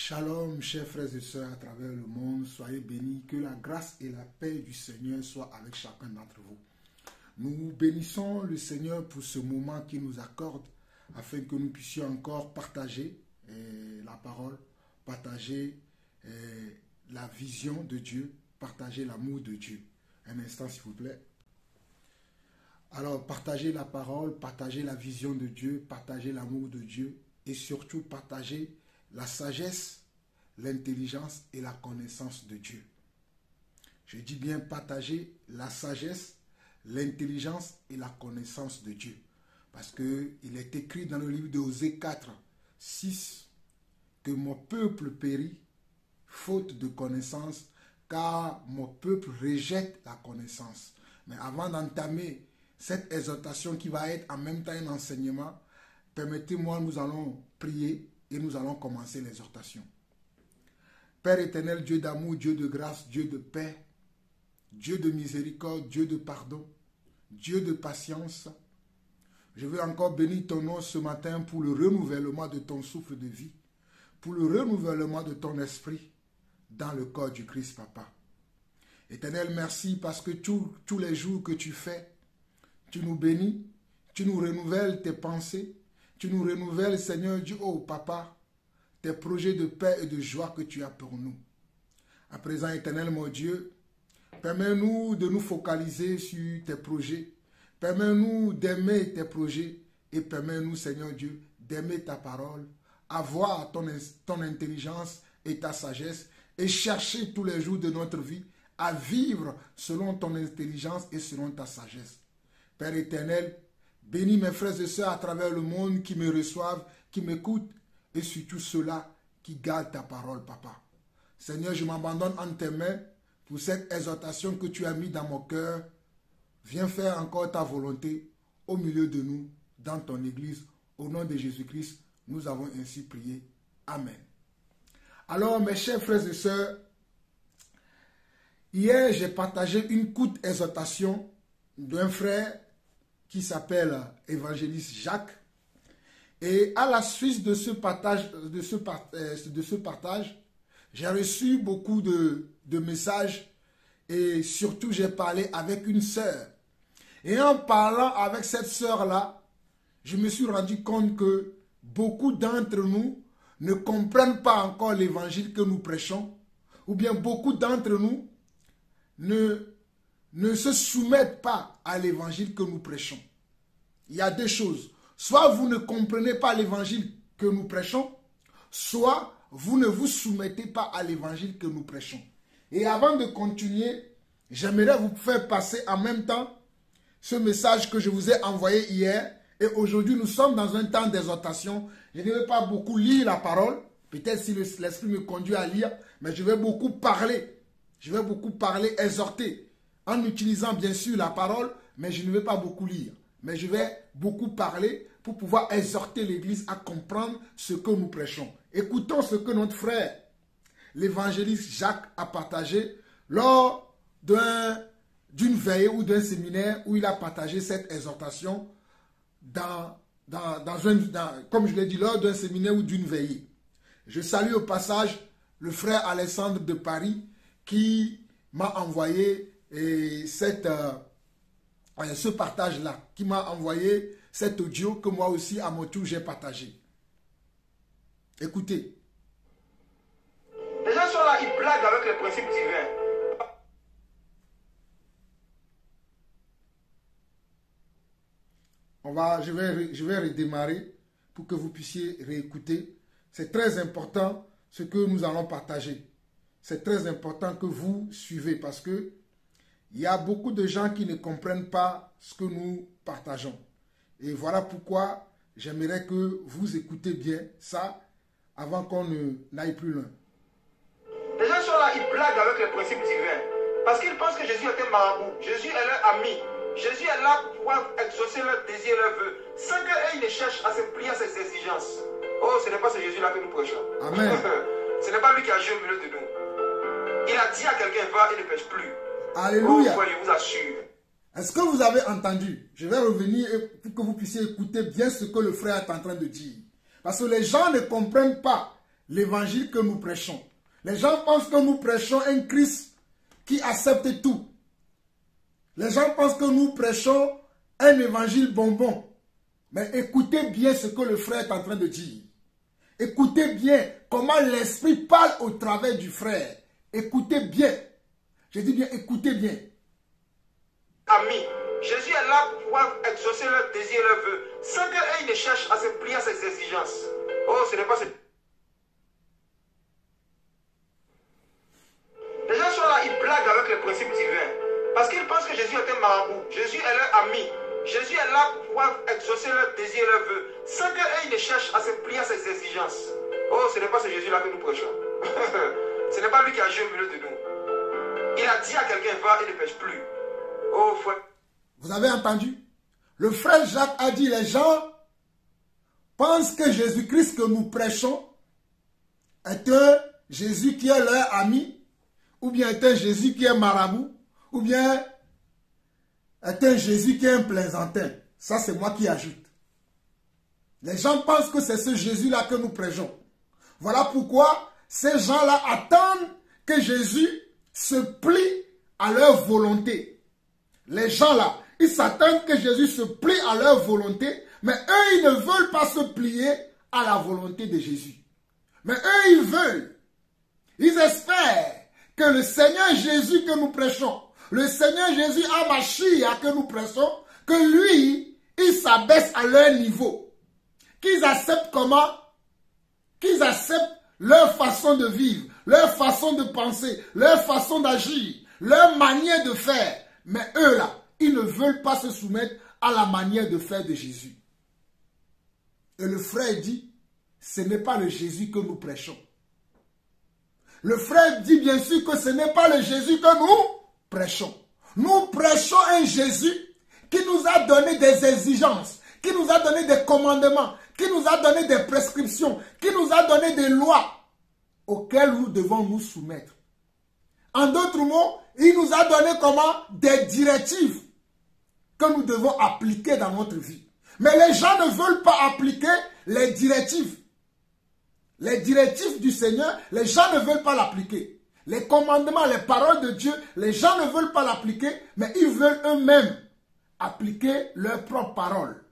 Shalom, chers frères et sœurs à travers le monde, soyez bénis, que la grâce et la paix du Seigneur soient avec chacun d'entre vous. Nous bénissons le Seigneur pour ce moment qu'il nous accorde afin que nous puissions encore partager la parole, partager la vision de Dieu, partager l'amour de Dieu. Un instant s'il vous plaît. Alors, partager la parole, partager la vision de Dieu, partager l'amour de Dieu et surtout partager la sagesse, l'intelligence et la connaissance de Dieu. Je dis bien partager la sagesse, l'intelligence et la connaissance de Dieu. Parce qu'il est écrit dans le livre d'Osée 4, 6, que mon peuple périt, faute de connaissance, car mon peuple rejette la connaissance. Mais avant d'entamer cette exhortation qui va être en même temps un enseignement, permettez-moi, nous allons prier et nous allons commencer l'exhortation. Père éternel, Dieu d'amour, Dieu de grâce, Dieu de paix, Dieu de miséricorde, Dieu de pardon, Dieu de patience, je veux encore bénir ton nom ce matin pour le renouvellement de ton souffle de vie, pour le renouvellement de ton esprit dans le corps du Christ, Papa. Éternel, merci parce que tous les jours que tu fais, tu nous bénis, tu nous renouvelles tes pensées, tu nous renouvelles, Seigneur Dieu, oh Papa, tes projets de paix et de joie que tu as pour nous. À présent, éternel mon Dieu, permets-nous de nous focaliser sur tes projets. Permets-nous d'aimer tes projets et permets-nous, Seigneur Dieu, d'aimer ta parole, avoir ton intelligence et ta sagesse et chercher tous les jours de notre vie à vivre selon ton intelligence et selon ta sagesse. Père éternel, bénis mes frères et sœurs à travers le monde qui me reçoivent, qui m'écoutent et surtout ceux-là qui gardent ta parole, Papa. Seigneur, je m'abandonne en tes mains pour cette exhortation que tu as mise dans mon cœur. Viens faire encore ta volonté au milieu de nous, dans ton Église. Au nom de Jésus-Christ, nous avons ainsi prié. Amen. Alors, mes chers frères et sœurs, hier, j'ai partagé une courte exhortation d'un frère qui s'appelle Évangéliste Jacques. Et à la suite de ce partage, j'ai reçu beaucoup de messages et surtout j'ai parlé avec une sœur. Et en parlant avec cette sœur-là, je me suis rendu compte que beaucoup d'entre nous ne comprennent pas encore l'évangile que nous prêchons, ou bien beaucoup d'entre nous ne se soumettent pas à l'évangile que nous prêchons. Il y a deux choses. Soit vous ne comprenez pas l'évangile que nous prêchons, soit vous ne vous soumettez pas à l'évangile que nous prêchons. Et avant de continuer, j'aimerais vous faire passer en même temps ce message que je vous ai envoyé hier. Et aujourd'hui, nous sommes dans un temps d'exhortation. Je ne vais pas beaucoup lire la parole, peut-être si l'Esprit me conduit à lire, mais je vais beaucoup parler. Je vais beaucoup parler, exhorter, en utilisant bien sûr la parole, mais je ne vais pas beaucoup lire. Mais je vais beaucoup parler pour pouvoir exhorter l'Église à comprendre ce que nous prêchons. Écoutons ce que notre frère, l'évangéliste Jacques, a partagé lors d'une veillée ou d'un séminaire où il a partagé cette exhortation comme je l'ai dit, lors d'un séminaire ou d'une veillée. Je salue au passage le frère Alexandre de Paris qui m'a envoyé ce partage-là, qui m'a envoyé cet audio que moi aussi, à mon tour, j'ai partagé. Écoutez. Les gens sont là, ils blaguent avec les principes divins. Je vais redémarrer pour que vous puissiez réécouter. C'est très important ce que nous allons partager. C'est très important que vous suivez parce que il y a beaucoup de gens qui ne comprennent pas ce que nous partageons. Et voilà pourquoi j'aimerais que vous écoutez bien ça avant qu'on n'aille plus loin. Les gens sont là, ils blaguent avec les principes divins. Parce qu'ils pensent que Jésus est un marabout. Jésus est leur ami. Jésus est là pour pouvoir exaucer leurs désirs, leurs vœux. Sans qu'ils ne cherchent à se plier à ses exigences. Oh, ce n'est pas ce Jésus-là que nous prêchons. Amen. Ce n'est pas lui qui agit au milieu de nous. Il a dit à quelqu'un, va et ne pêche plus. Alléluia. Oh, je vous assure. Est-ce que vous avez entendu? Je vais revenir pour que vous puissiez écouter bien ce que le frère est en train de dire. Parce que les gens ne comprennent pas l'évangile que nous prêchons. Les gens pensent que nous prêchons un Christ qui accepte tout. Les gens pensent que nous prêchons un évangile bonbon. Mais écoutez bien ce que le frère est en train de dire. Écoutez bien comment l'Esprit parle au travers du frère. Écoutez bien. Je dis bien, écoutez bien. Amis, Jésus est là pour pouvoir exaucer leurs désirs et leurs vœux, sans qu'ils ne cherchent à se plier à ses exigences. Oh, ce n'est pas ce... Les gens sont là, ils blaguent avec les principes divins. Parce qu'ils pensent que Jésus est un marabout. Jésus est leur ami. Jésus est là pour pouvoir exaucer leurs désirs et leurs vœux, sans qu'ils ne cherchent à se plier à ses exigences. Oh, ce n'est pas ce Jésus-là que nous prêchons. Ce n'est pas lui qui agit au milieu de nous. Il a dit à quelqu'un, va et ne pêche plus. Oh, frère. Vous avez entendu? Le frère Jacques a dit, les gens pensent que Jésus-Christ que nous prêchons est un Jésus qui est leur ami, ou bien est un Jésus qui est marabout, ou bien est un Jésus qui est un plaisantin. Ça, c'est moi qui ajoute. Les gens pensent que c'est ce Jésus-là que nous prêchons. Voilà pourquoi ces gens-là attendent que Jésus se plie à leur volonté. Les gens-là, ils s'attendent que Jésus se plie à leur volonté, mais eux, ils ne veulent pas se plier à la volonté de Jésus. Mais eux, ils veulent. Ils espèrent que le Seigneur Jésus que nous prêchons, le Seigneur Jésus Hamashiach que nous prêchons, que lui, il s'abaisse à leur niveau. Qu'ils acceptent comment? Qu'ils acceptent leur façon de vivre, leur façon de penser, leur façon d'agir, leur manière de faire. Mais eux là, ils ne veulent pas se soumettre à la manière de faire de Jésus. Et le frère dit, ce n'est pas le Jésus que nous prêchons. Le frère dit bien sûr que ce n'est pas le Jésus que nous prêchons. Nous prêchons un Jésus qui nous a donné des exigences, qui nous a donné des commandements, qui nous a donné des prescriptions, qui nous a donné des lois auxquelles nous devons nous soumettre. En d'autres mots, il nous a donné comment? Des directives que nous devons appliquer dans notre vie. Mais les gens ne veulent pas appliquer les directives. Les directives du Seigneur, les gens ne veulent pas l'appliquer. Les commandements, les paroles de Dieu, les gens ne veulent pas l'appliquer, mais ils veulent eux-mêmes appliquer leurs propres paroles.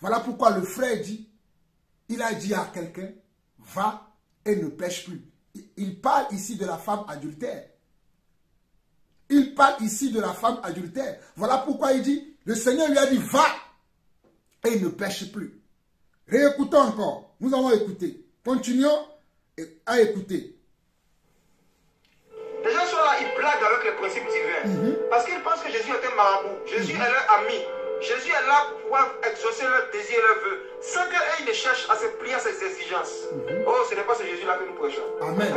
Voilà pourquoi le frère dit, il a dit à quelqu'un, va et ne pêche plus. Il parle ici de la femme adultère. Il parle ici de la femme adultère. Voilà pourquoi il dit, le Seigneur lui a dit, va et ne pêche plus. Réécoutons encore. Nous allons écouter. Continuons à écouter. Les gens sont là, ils blaguent avec les principes divins. Parce qu'ils pensent que Jésus est un marabout. Jésus est leur ami. Jésus est là pour pouvoir exaucer leurs désirs et leurs vœux, sans qu'ils ne cherchent à se plier à ses exigences. Oh, ce n'est pas ce Jésus-là que nous prêchons. Amen.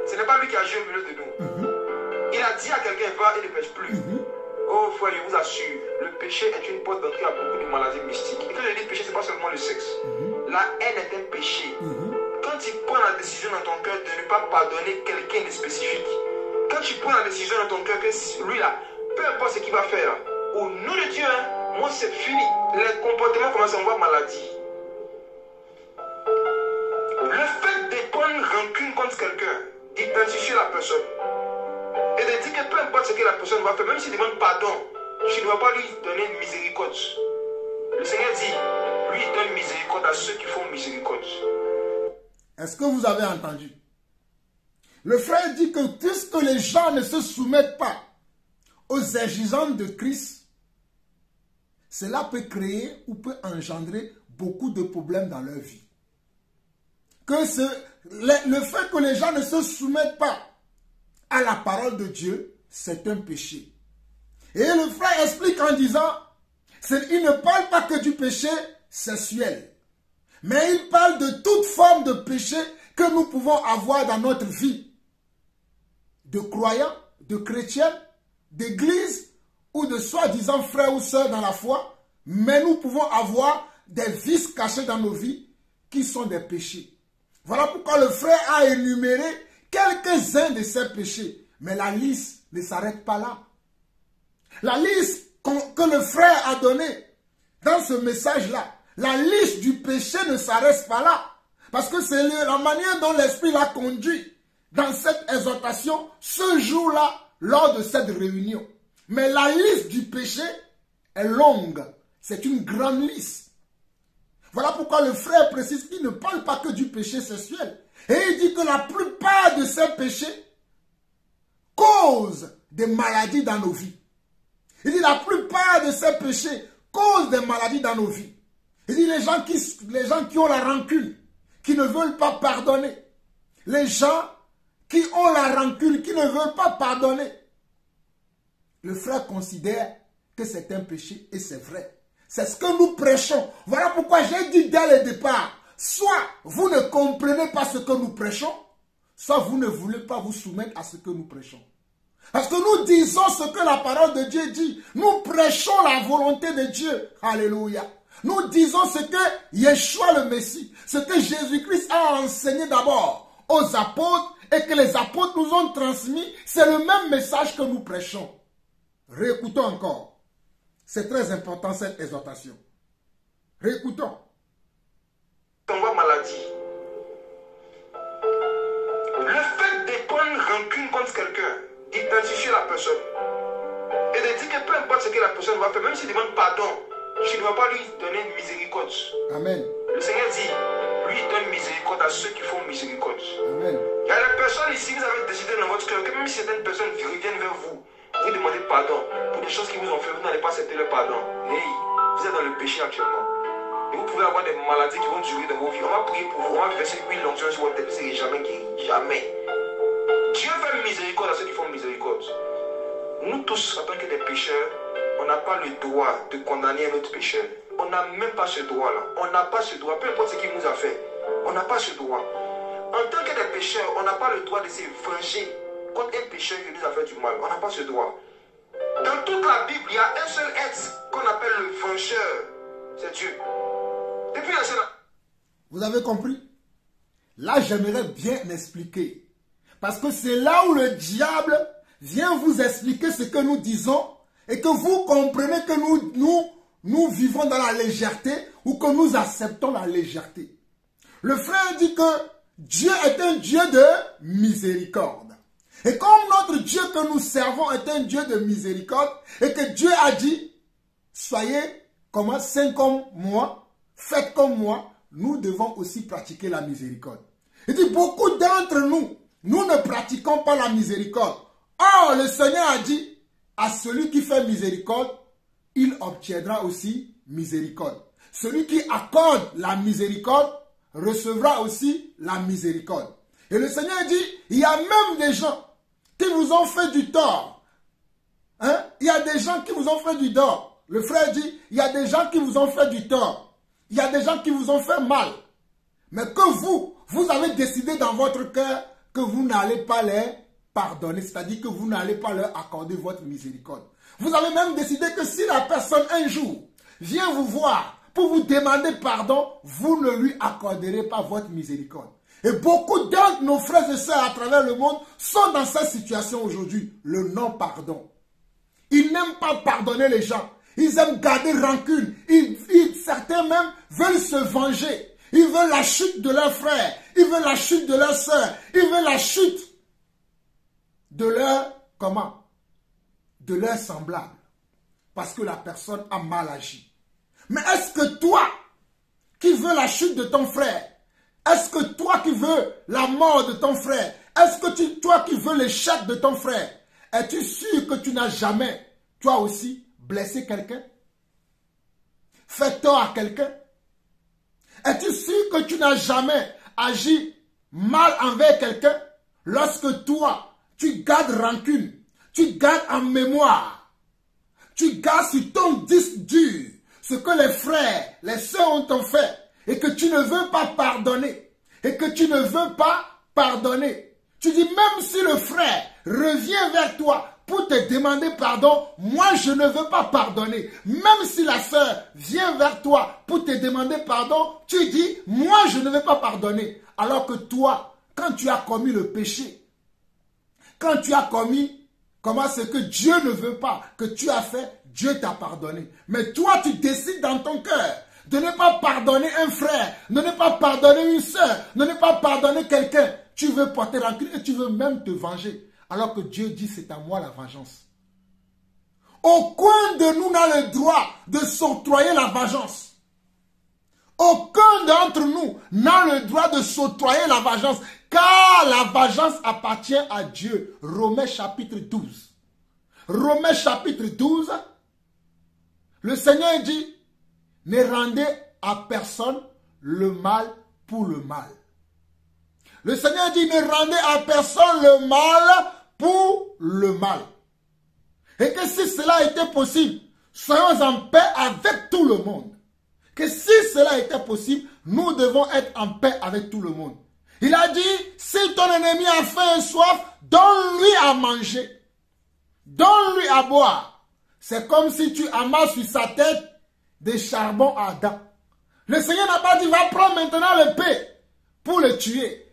Ce n'est pas lui qui agit au milieu de nous. Il a dit à quelqu'un, va et ne pêche plus. Oh frère, je vous assure, le péché est une porte d'entrée à beaucoup de maladies mystiques. Et quand je dis péché, ce n'est pas seulement le sexe. La haine est un péché. Quand tu prends la décision dans ton cœur de ne pas pardonner quelqu'un de spécifique, quand tu prends la décision dans ton cœur que lui là, peu importe ce qu'il va faire, au nom de Dieu, moi c'est fini. Les comportements commencent à avoir maladie. Le fait de prendre rancune contre quelqu'un, d'identifier la personne, et de dire que peu importe ce que la personne va faire, même s'il demande pardon, tu ne dois pas lui donner miséricorde. Le Seigneur dit, lui il donne miséricorde à ceux qui font miséricorde. Est-ce que vous avez entendu? Le frère dit que puisque les gens ne se soumettent pas aux exigences de Christ, cela peut créer ou peut engendrer beaucoup de problèmes dans leur vie. Que le fait que les gens ne se soumettent pas à la parole de Dieu, c'est un péché. Et le frère explique en disant, il ne parle pas que du péché sexuel, mais il parle de toute forme de péché que nous pouvons avoir dans notre vie, de croyants, de chrétiens, d'église ou de soi-disant frères ou sœurs dans la foi, mais nous pouvons avoir des vices cachés dans nos vies qui sont des péchés. Voilà pourquoi le frère a énuméré quelques-uns de ces péchés, mais la liste ne s'arrête pas là. La liste que le frère a donnée dans ce message-là, la liste du péché ne s'arrête pas là. Parce que c'est la manière dont l'Esprit l'a conduit dans cette exhortation, ce jour-là, lors de cette réunion. Mais la liste du péché est longue. C'est une grande liste. Voilà pourquoi le frère précise qu'il ne parle pas que du péché sexuel. Et il dit que la plupart de ces péchés causent des maladies dans nos vies. Il dit la plupart de ces péchés causent des maladies dans nos vies. Il dit les gens qui ont la rancune, qui ne veulent pas pardonner. Les gens qui ont la rancune, qui ne veulent pas pardonner. Le frère considère que c'est un péché et c'est vrai. C'est ce que nous prêchons. Voilà pourquoi j'ai dit dès le départ, soit vous ne comprenez pas ce que nous prêchons, soit vous ne voulez pas vous soumettre à ce que nous prêchons. Parce que nous disons ce que la parole de Dieu dit. Nous prêchons la volonté de Dieu. Alléluia. Nous disons ce que Yeshua le Messie, ce que Jésus-Christ a enseigné d'abord aux apôtres et que les apôtres nous ont transmis. C'est le même message que nous prêchons. Réécoutons encore. C'est très important cette exhortation. Réécoutons. Tombe maladie. Le fait de prendre rancune contre quelqu'un, d'identifier la personne et de dire que peu importe ce que la personne va faire, même s'il demande pardon, tu ne vas pas lui donner miséricorde. Amen. Le Seigneur dit, lui donne miséricorde à ceux qui font miséricorde. Amen. Il y a des personnes ici, vous avez décidé dans votre cœur que même si certaines personnes reviennent vers vous, vous demandez pardon pour des choses qu'ils vous ont fait, vous n'allez pas accepter leur pardon. Hey, vous êtes dans le péché actuellement. Et vous pouvez avoir des maladies qui vont durer dans vos vies. On va prier pour vous, on va verser l'huile l'onction sur votre tête, vous ne serez jamais guéri. Jamais. Dieu fait miséricorde à ceux qui font miséricorde. Nous tous, en tant que des pécheurs, on n'a pas le droit de condamner un autre pécheur. On n'a même pas ce droit-là. On n'a pas ce droit, peu importe ce qu'il nous a fait. On n'a pas ce droit. En tant que des pécheurs, on n'a pas le droit de se venger contre un pécheur qui nous a fait du mal. On n'a pas ce droit. Dans toute la Bible, il y a un seul être qu'on appelle le vengeur. C'est Dieu. Depuis la scène. Vous avez compris? Là, j'aimerais bien m'expliquer. Parce que c'est là où le diable vient vous expliquer ce que nous disons et que vous comprenez que nous vivons dans la légèreté ou que nous acceptons la légèreté. Le frère dit que Dieu est un Dieu de miséricorde. Et comme notre Dieu que nous servons est un Dieu de miséricorde et que Dieu a dit, soyez comme saints comme moi, faites comme moi, nous devons aussi pratiquer la miséricorde. Il dit, beaucoup d'entre nous, nous ne pratiquons pas la miséricorde. Or, le Seigneur a dit, à celui qui fait miséricorde, il obtiendra aussi miséricorde. Celui qui accorde la miséricorde recevra aussi la miséricorde. Et le Seigneur dit, il y a même des gens qui vous ont fait du tort. Hein? Il y a des gens qui vous ont fait du tort. Le frère dit, il y a des gens qui vous ont fait du tort. Il y a des gens qui vous ont fait mal. Mais que vous avez décidé dans votre cœur que vous n'allez pas les pardonner. C'est-à-dire que vous n'allez pas leur accorder votre miséricorde. Vous avez même décidé que si la personne un jour vient vous voir pour vous demander pardon, vous ne lui accorderez pas votre miséricorde. Et beaucoup d'entre nos frères et sœurs à travers le monde sont dans cette situation aujourd'hui, le non-pardon. Ils n'aiment pas pardonner les gens. Ils aiment garder rancune. Certains même veulent se venger. Ils veulent la chute de leurs frères. Ils veulent la chute de leurs sœurs. Ils veulent la chute de leur, de leur semblable. Parce que la personne a mal agi. Mais est-ce que toi, qui veux la chute de ton frère, est-ce que toi qui veux la mort de ton frère, est-ce que toi qui veux l'échec de ton frère, es-tu sûr que tu n'as jamais, toi aussi, blessé quelqu'un? Fait tort à quelqu'un? Es-tu sûr que tu n'as jamais agi mal envers quelqu'un? Lorsque toi, tu gardes rancune, tu gardes en mémoire, tu gardes sur ton disque dur ce que les frères, les sœurs ont fait et que tu ne veux pas pardonner et que tu ne veux pas pardonner. Tu dis même si le frère revient vers toi pour te demander pardon, moi je ne veux pas pardonner. Même si la sœur vient vers toi pour te demander pardon, tu dis moi je ne veux pas pardonner. Alors que toi, quand tu as commis le péché, quand tu as commis ce que Dieu ne veut pas que tu as fait, Dieu t'a pardonné. Mais toi, tu décides dans ton cœur de ne pas pardonner un frère, de ne pas pardonner une soeur, de ne pas pardonner quelqu'un. Tu veux porter rancune et tu veux même te venger. Alors que Dieu dit, c'est à moi la vengeance. Aucun de nous n'a le droit de s'octroyer la vengeance. Aucun d'entre nous n'a le droit de s'octroyer la vengeance, car la vengeance appartient à Dieu. Romains chapitre 12. Romains chapitre 12, le Seigneur dit, ne rendez à personne le mal pour le mal. Le Seigneur dit, ne rendez à personne le mal pour le mal. Et que si cela était possible, soyons en paix avec tout le monde. Que si cela était possible, nous devons être en paix avec tout le monde. Il a dit, si ton ennemi a faim et soif, donne-lui à manger. Donne-lui à boire. C'est comme si tu amasses sur sa tête des charbons ardents. Le Seigneur n'a pas dit, va prendre maintenant l'épée pour le tuer.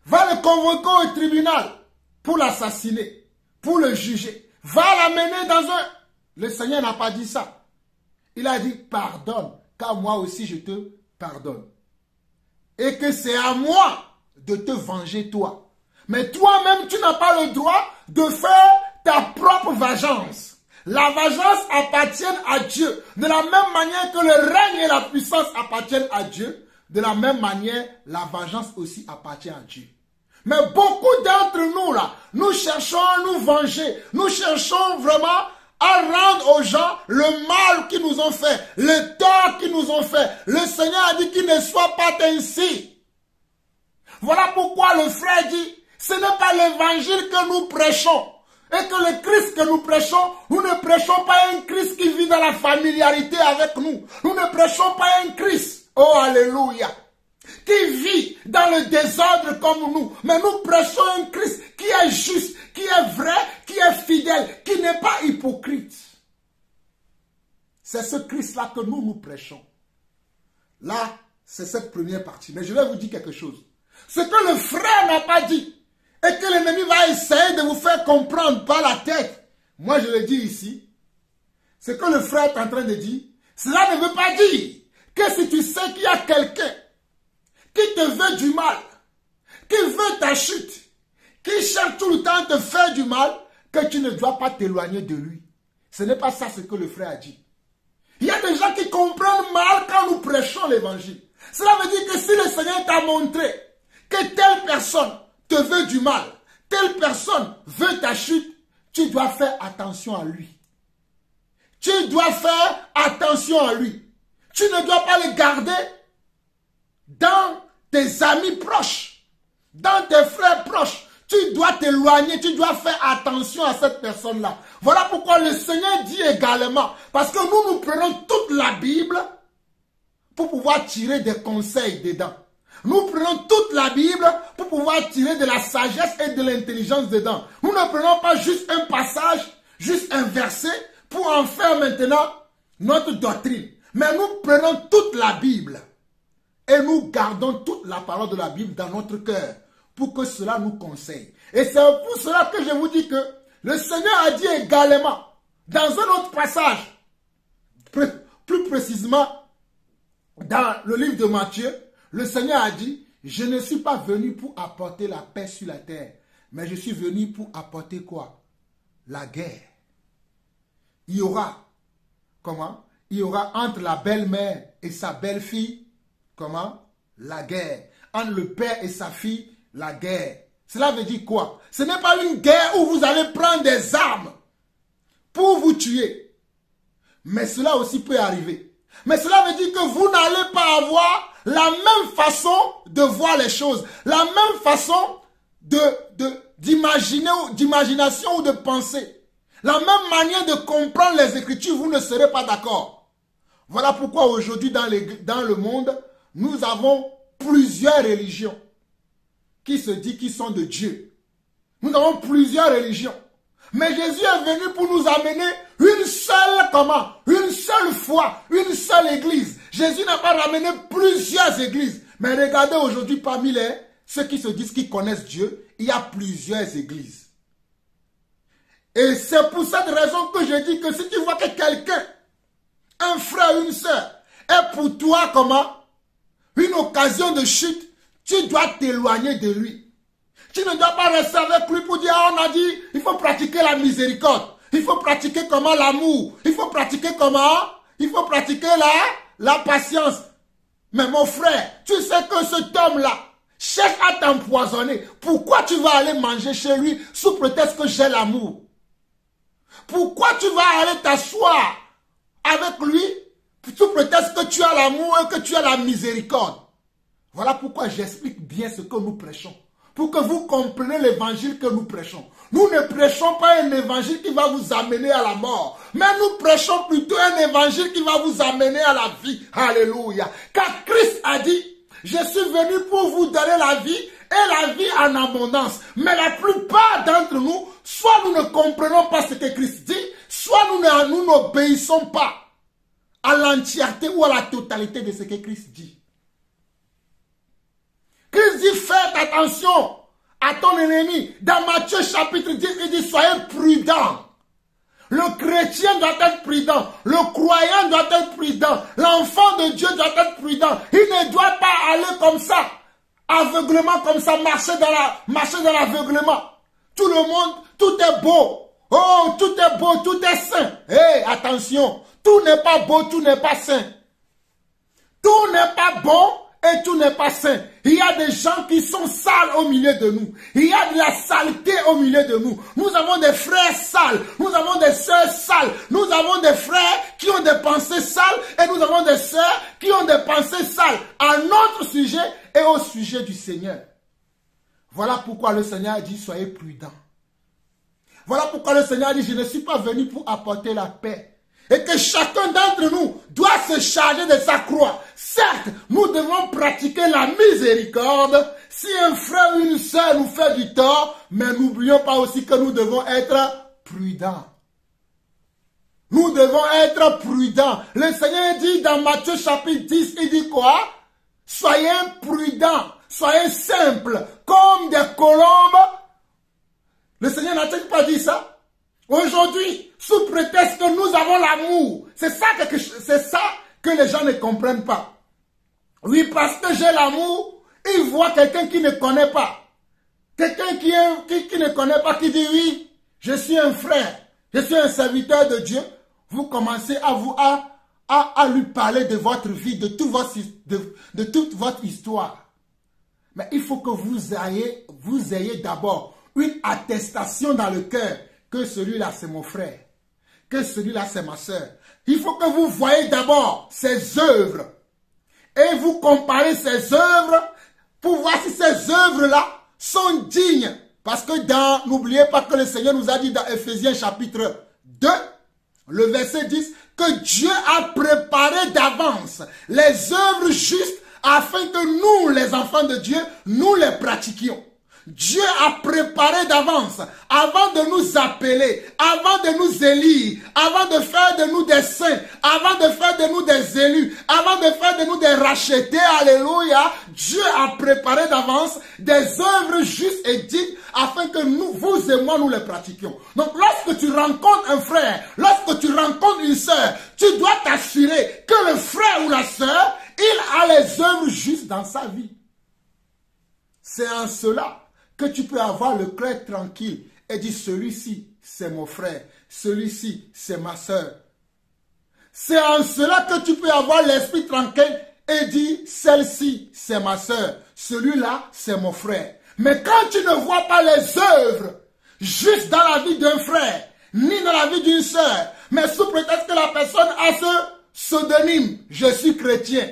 Va le convoquer au tribunal pour l'assassiner, pour le juger. Va l'amener dans un... Le Seigneur n'a pas dit ça. Il a dit, pardonne, car moi aussi je te pardonne. Et que c'est à moi de te venger toi. Mais toi-même, tu n'as pas le droit de faire ta propre vengeance. La vengeance appartient à Dieu. De la même manière que le règne et la puissance appartiennent à Dieu, de la même manière, la vengeance aussi appartient à Dieu. Mais beaucoup d'entre nous, là, nous cherchons à nous venger. Nous cherchons vraiment à rendre aux gens le mal qu'ils nous ont fait, le tort qu'ils nous ont fait. Le Seigneur a dit qu'il ne soit pas ainsi. Voilà pourquoi le frère dit, ce n'est pas l'évangile que nous prêchons. Et que le Christ que nous prêchons, nous ne prêchons pas un Christ qui vit dans la familiarité avec nous. Nous ne prêchons pas un Christ, oh alléluia, qui vit dans le désordre comme nous. Mais nous prêchons un Christ qui est juste, qui est vrai, qui est fidèle, qui n'est pas hypocrite. C'est ce Christ-là que nous prêchons. Là, c'est cette première partie. Mais je vais vous dire quelque chose. Ce que le frère n'a pas dit, et que l'ennemi va essayer de vous faire comprendre par la tête, moi je le dis ici, ce que le frère est en train de dire, cela ne veut pas dire que si tu sais qu'il y a quelqu'un qui te veut du mal, qui veut ta chute, qui cherche tout le temps à te faire du mal, que tu ne dois pas t'éloigner de lui. Ce n'est pas ça ce que le frère a dit. Il y a des gens qui comprennent mal quand nous prêchons l'évangile. Cela veut dire que si le Seigneur t'a montré que telle personne te veut du mal, telle personne veut ta chute, tu dois faire attention à lui. Tu dois faire attention à lui. Tu ne dois pas le garder dans tes amis proches, dans tes frères proches. Tu dois t'éloigner, tu dois faire attention à cette personne-là. Voilà pourquoi le Seigneur dit également, parce que nous prenons toute la Bible pour pouvoir tirer des conseils dedans. Nous prenons toute la Bible pour pouvoir tirer de la sagesse et de l'intelligence dedans. Nous ne prenons pas juste un passage, juste un verset pour en faire maintenant notre doctrine. Mais nous prenons toute la Bible et nous gardons toute la parole de la Bible dans notre cœur pour que cela nous conseille. Et c'est pour cela que je vous dis que le Seigneur a dit également dans un autre passage, plus précisément dans le livre de Matthieu, le Seigneur a dit, je ne suis pas venu pour apporter la paix sur la terre, mais je suis venu pour apporter quoi? La guerre. Il y aura, comment? Il y aura entre la belle-mère et sa belle-fille, comment? La guerre. Entre le père et sa fille, la guerre. Cela veut dire quoi? Ce n'est pas une guerre où vous allez prendre des armes pour vous tuer. Mais cela aussi peut arriver. Mais cela veut dire que vous n'allez pas avoir la même façon de voir les choses, la même façon d'imagination ou de penser, la même manière de comprendre les Écritures, vous ne serez pas d'accord. Voilà pourquoi aujourd'hui dans le monde, nous avons plusieurs religions qui se disent qu'ils sont de Dieu. Nous avons plusieurs religions. Mais Jésus est venu pour nous amener une seule, comment? Une seule foi, une seule église. Jésus n'a pas ramené plusieurs églises. Mais regardez aujourd'hui parmi ceux qui se disent qu'ils connaissent Dieu, il y a plusieurs églises. Et c'est pour cette raison que je dis que si tu vois que quelqu'un, un frère ou une sœur, est pour toi comment? Une occasion de chute, tu dois t'éloigner de lui. Tu ne dois pas rester avec lui pour dire, ah, on a dit, il faut pratiquer la miséricorde. Il faut pratiquer comment l'amour. Il faut pratiquer comment? Il faut pratiquer la patience. Mais mon frère, tu sais que cet homme-là cherche à t'empoisonner. Pourquoi tu vas aller manger chez lui sous prétexte que j'ai l'amour? Pourquoi tu vas aller t'asseoir avec lui sous prétexte que tu as l'amour et que tu as la miséricorde? Voilà pourquoi j'explique bien ce que nous prêchons. Pour que vous compreniez l'évangile que nous prêchons. Nous ne prêchons pas un évangile qui va vous amener à la mort. Mais nous prêchons plutôt un évangile qui va vous amener à la vie. Alléluia. Car Christ a dit, je suis venu pour vous donner la vie et la vie en abondance. Mais la plupart d'entre nous, soit nous ne comprenons pas ce que Christ dit, soit nous n'obéissons pas à l'entièreté ou à la totalité de ce que Christ dit. Christ dit, faites attention à ton ennemi. Dans Matthieu chapitre 10, il dit, soyez prudents. Le chrétien doit être prudent. Le croyant doit être prudent. L'enfant de Dieu doit être prudent. Il ne doit pas aller comme ça, aveuglement comme ça, marcher dans l'aveuglement. Tout le monde, tout est beau. Oh, tout est beau, tout est saint. Hé, attention, tout n'est pas beau, tout n'est pas saint. Tout n'est pas bon et tout n'est pas saint. Il y a des gens qui sont sales au milieu de nous. Il y a de la saleté au milieu de nous. Nous avons des frères sales. Nous avons des sœurs sales. Nous avons des frères qui ont des pensées sales et nous avons des sœurs qui ont des pensées sales à notre sujet et au sujet du Seigneur. Voilà pourquoi le Seigneur dit, soyez prudents. Voilà pourquoi le Seigneur dit, je ne suis pas venu pour apporter la paix. Et que chacun d'entre nous doit se charger de sa croix. Certes, nous devons pratiquer la miséricorde si un frère ou une sœur nous fait du tort, mais n'oublions pas aussi que nous devons être prudents. Nous devons être prudents. Le Seigneur dit dans Matthieu chapitre 10, il dit quoi? Soyez prudents, soyez simples, comme des colombes. Le Seigneur n'a-t-il pas dit ça? Aujourd'hui, sous prétexte que nous avons l'amour, c'est ça que les gens ne comprennent pas. Oui, parce que j'ai l'amour, ils voient quelqu'un qui ne connaît pas. Quelqu'un qui ne connaît pas, qui dit oui, je suis un frère, je suis un serviteur de Dieu. Vous commencez à lui parler de votre vie, de toute votre histoire. Mais il faut que vous ayez d'abord une attestation dans le cœur que celui-là c'est mon frère, que celui-là c'est ma soeur. Il faut que vous voyez d'abord ses œuvres et vous comparez ses œuvres pour voir si ces œuvres-là sont dignes. Parce que n'oubliez pas que le Seigneur nous a dit dans Ephésiens chapitre 2, le verset 10, que Dieu a préparé d'avance les œuvres justes afin que nous, les enfants de Dieu, nous les pratiquions. Dieu a préparé d'avance, avant de nous appeler, avant de nous élire, avant de faire de nous des saints, avant de faire de nous des élus, avant de faire de nous des rachetés, alléluia. Dieu a préparé d'avance des œuvres justes et dignes afin que nous, vous et moi, nous les pratiquions. Donc lorsque tu rencontres un frère, lorsque tu rencontres une sœur, tu dois t'assurer que le frère ou la sœur, il a les œuvres justes dans sa vie. C'est en cela que tu peux avoir le cœur tranquille et dire, celui-ci, c'est mon frère, celui-ci, c'est ma soeur. C'est en cela que tu peux avoir l'esprit tranquille et dire, celle-ci, c'est ma soeur, celui-là, c'est mon frère. Mais quand tu ne vois pas les œuvres juste dans la vie d'un frère, ni dans la vie d'une soeur, mais sous prétexte que la personne a ce pseudonyme, je suis chrétien,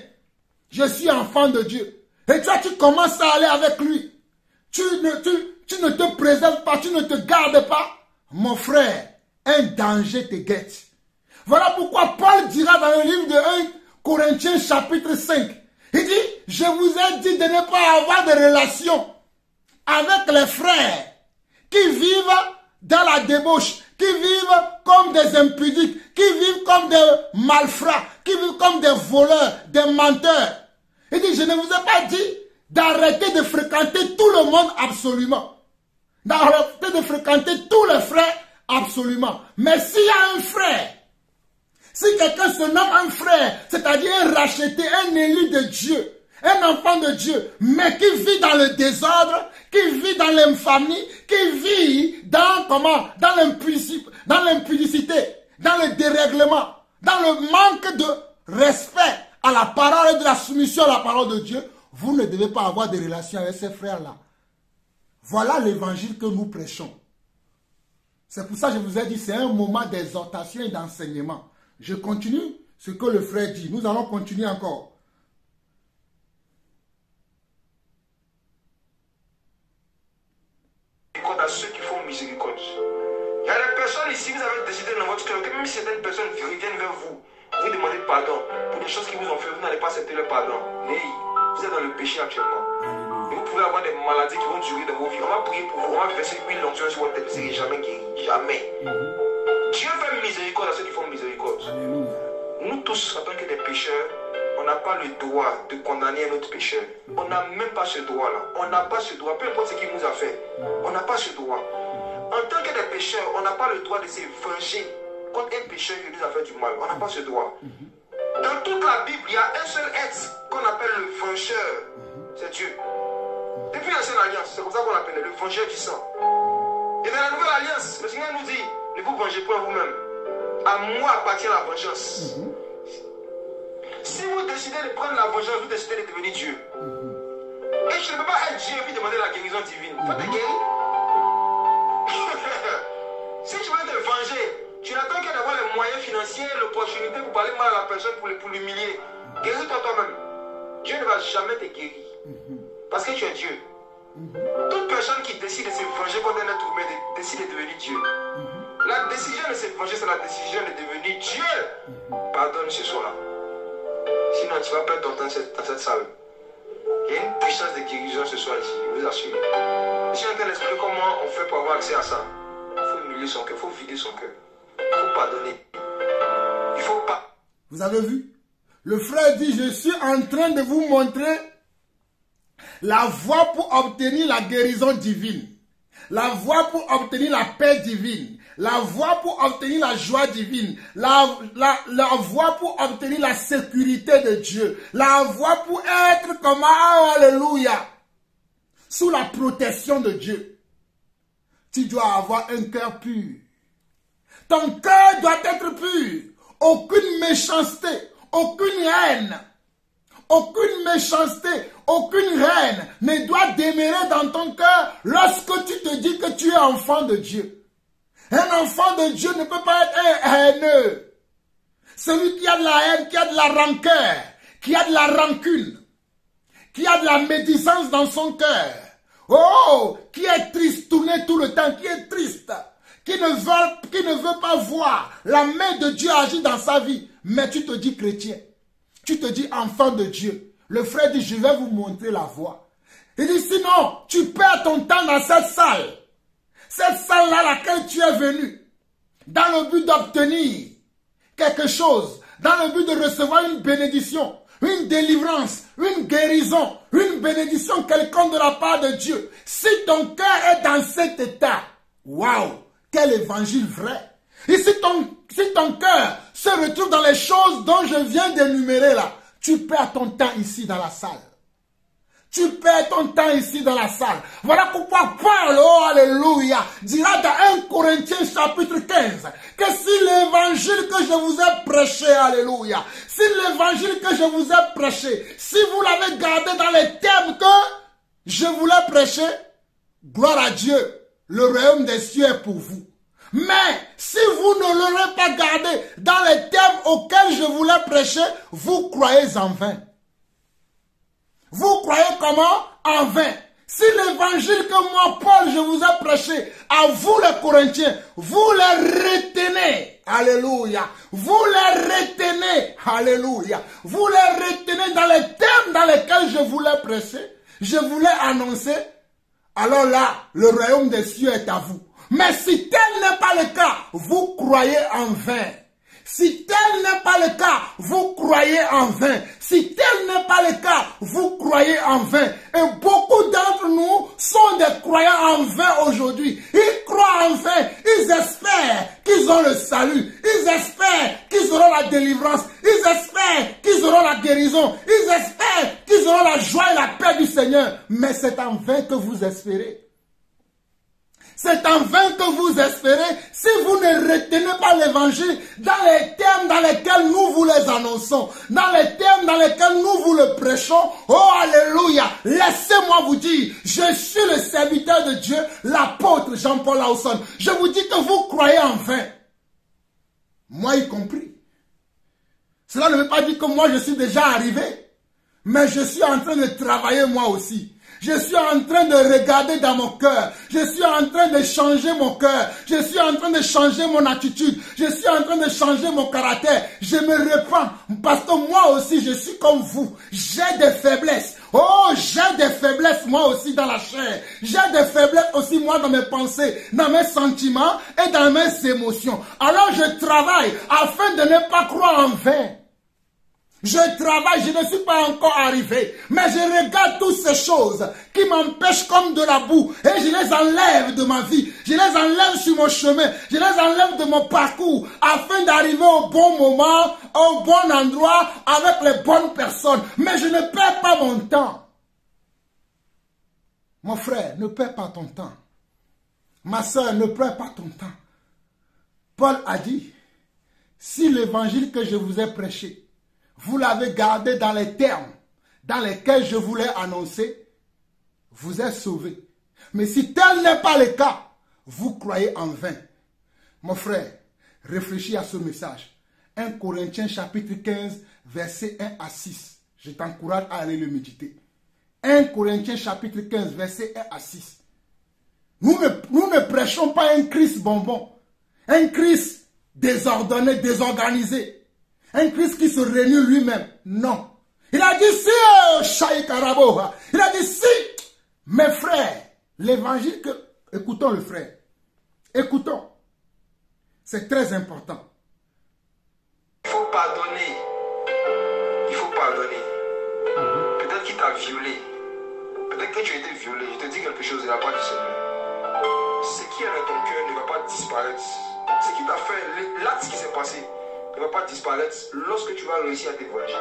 je suis enfant de Dieu, et toi tu commences à aller avec lui, tu ne te préserves pas, tu ne te gardes pas, mon frère, un danger te guette. Voilà pourquoi Paul dira dans le livre de 1 Corinthiens chapitre 5, il dit, je vous ai dit de ne pas avoir de relation avec les frères qui vivent dans la débauche, qui vivent comme des impudiques, qui vivent comme des malfrats, qui vivent comme des voleurs, des menteurs. Il dit, je ne vous ai pas dit d'arrêter de fréquenter tout le monde absolument. D'arrêter de fréquenter tous les frères absolument. Mais s'il y a un frère Si quelqu'un se nomme un frère, c'est-à-dire un racheté, un élu de Dieu, un enfant de Dieu, mais qui vit dans le désordre, qui vit dans l'infamie, qui vit dans comment? Dans l'impudicité, dans le dérèglement, dans le manque de respect à la parole et de la soumission à la parole de Dieu, vous ne devez pas avoir de relation avec ces frères-là. Voilà l'évangile que nous prêchons. C'est pour ça que je vous ai dit, c'est un moment d'exhortation et d'enseignement. Je continue ce que le frère dit. Nous allons continuer encore. À ceux qui font miséricorde. Il y a des personnes ici, vous avez décidé dans votre cœur que même si certaines personnes viennent vers vous, vous demandez pardon pour des choses qui vous ont fait, vous n'allez pas accepter le pardon. Mais vous êtes dans le péché actuellement. Et vous pouvez avoir des maladies qui vont durer dans vos vies. On va prier pour vous, on va verser une l'onction sur votre tête, vous ne serez jamais guéri. Jamais. Dieu fait miséricorde à ceux qui font miséricorde. Nous tous, en tant que des pécheurs, on n'a pas le droit de condamner un autre pécheur. On n'a même pas ce droit-là. On n'a pas ce droit. Peu importe ce qu'il nous a fait, on n'a pas ce droit. En tant que des pécheurs, on n'a pas le droit de se venger contre un pécheur qui nous a fait du mal. On n'a pas ce droit. Dans toute la Bible, il y a un seul être qu'on appelle le vengeur. C'est Dieu. Depuis l'ancienne alliance, c'est comme ça qu'on l'appelle, le vengeur du sang. Et dans la nouvelle alliance, le Seigneur nous dit, ne vous vengez pas vous-même. À moi appartient la vengeance. Si vous décidez de prendre la vengeance, vous décidez de devenir Dieu. Et je ne peux pas être Dieu et puis demander la guérison divine. Faut te guérir. Si tu veux te venger, tu n'attends qu'à avoir les moyens financiers, l'opportunité pour parler mal à la personne, pour l'humilier. Guéris-toi toi-même. Dieu ne va jamais te guérir. Parce que tu es Dieu. Toute personne qui décide de se venger contre un être humain décide de devenir Dieu. La décision de se venger, c'est la décision de devenir Dieu. Pardonne ce soir-là. Sinon, tu vas perdre ton temps dans cette salle. Il y a une puissance de guérison ce soir ici, je vous assure. Je suis en train d'expliquer comment on fait pour avoir accès à ça. Il faut humilier son cœur, il faut vider son cœur. Il faut pardonner. Il faut pas. Vous avez vu? Le frère dit, je suis en train de vous montrer la voie pour obtenir la guérison divine. La voie pour obtenir la paix divine. La voie pour obtenir la joie divine. La voie pour obtenir la sécurité de Dieu. La voie pour être comme, alléluia, sous la protection de Dieu. Tu dois avoir un cœur pur. Ton cœur doit être pur. Aucune méchanceté, aucune haine, aucune méchanceté, aucune haine ne doit demeurer dans ton cœur lorsque tu te dis que tu es enfant de Dieu. Un enfant de Dieu ne peut pas être haineux. Celui qui a de la haine, qui a de la rancœur, qui a de la rancune, qui a de la médisance dans son cœur, oh, qui est tristouné tout le temps, qui est triste, qui ne veut pas voir la main de Dieu agir dans sa vie, mais tu te dis chrétien, tu te dis enfant de Dieu. Le frère dit, je vais vous montrer la voie. Il dit, sinon, tu perds ton temps dans cette salle. Cette salle-là à laquelle tu es venu, dans le but d'obtenir quelque chose, dans le but de recevoir une bénédiction, une délivrance, une guérison, une bénédiction quelconque de la part de Dieu. Si ton cœur est dans cet état, waouh, quel évangile vrai. Et si ton cœur se retrouve dans les choses dont je viens d'énumérer là, tu perds ton temps ici dans la salle. Tu perds ton temps ici dans la salle. Voilà pourquoi Paul, oh alléluia, dira dans 1 Corinthiens chapitre 15, que si l'évangile que je vous ai prêché, alléluia, si l'évangile que je vous ai prêché, si vous l'avez gardé dans les termes que je vous l'ai prêché, gloire à Dieu, le royaume des cieux est pour vous. Mais si vous ne l'aurez pas gardé dans les termes auxquels je vous l'ai prêché, vous croyez en vain. Vous croyez comment? En vain. Si l'évangile que moi, Paul, je vous ai prêché, à vous les Corinthiens, vous les retenez. Alléluia. Vous les retenez. Alléluia. Vous les retenez dans les termes dans lesquels je vous l'ai prêché, je vous l'ai annoncé, alors là, le royaume des cieux est à vous. Mais si tel n'est pas le cas, vous croyez en vain. Si tel n'est pas le cas, vous croyez en vain. Si tel n'est pas le cas, vous croyez en vain. Et beaucoup d'entre nous sont des croyants en vain aujourd'hui. Ils croient en vain. Ils espèrent qu'ils ont le salut. Ils espèrent qu'ils auront la délivrance. Ils espèrent qu'ils auront la guérison. Ils espèrent qu'ils auront la joie et la paix du Seigneur. Mais c'est en vain que vous espérez. C'est en vain que vous espérez si vous ne retenez pas l'évangile dans les termes dans lesquels nous vous les annonçons, dans les termes dans lesquels nous vous le prêchons. Oh, alléluia! Laissez-moi vous dire, je suis le serviteur de Dieu, l'apôtre Jean-Paul Lawson. Je vous dis que vous croyez en vain. Moi y compris. Cela ne veut pas dire que moi je suis déjà arrivé, mais je suis en train de travailler moi aussi. Je suis en train de regarder dans mon cœur. Je suis en train de changer mon cœur. Je suis en train de changer mon attitude. Je suis en train de changer mon caractère. Je me repens parce que moi aussi je suis comme vous. J'ai des faiblesses. Oh, j'ai des faiblesses moi aussi dans la chair. J'ai des faiblesses aussi moi dans mes pensées, dans mes sentiments et dans mes émotions. Alors je travaille afin de ne pas croire en vain. Je travaille, je ne suis pas encore arrivé, mais je regarde toutes ces choses qui m'empêchent comme de la boue et je les enlève de ma vie, je les enlève sur mon chemin, je les enlève de mon parcours afin d'arriver au bon moment, au bon endroit, avec les bonnes personnes. Mais je ne perds pas mon temps. Mon frère, ne perds pas ton temps. Ma soeur, ne perds pas ton temps. Paul a dit, si l'évangile que je vous ai prêché, vous l'avez gardé dans les termes dans lesquels je vous l'ai annoncé, vous êtes sauvés. Mais si tel n'est pas le cas, vous croyez en vain. Mon frère, réfléchis à ce message. 1 Corinthiens chapitre 15, versets 1 à 6. Je t'encourage à aller le méditer. 1 Corinthiens chapitre 15, versets 1 à 6. Nous ne prêchons pas un Christ bonbon, un Christ désordonné, désorganisé. Un Christ qui se réunit lui-même. Non. Il a dit si, il a dit si, mes frères, l'évangile que... Écoutons le frère. Écoutons. C'est très important. Il faut pardonner. Il faut pardonner. Peut-être qu'il t'a violé. Peut-être que tu as été violé. Je te dis quelque chose de la part du Seigneur. Ce qui est dans ton cœur ne va pas disparaître. Ce qui t'a fait, l'acte qui s'est passé, ne va pas disparaître lorsque tu vas réussir à te voyager.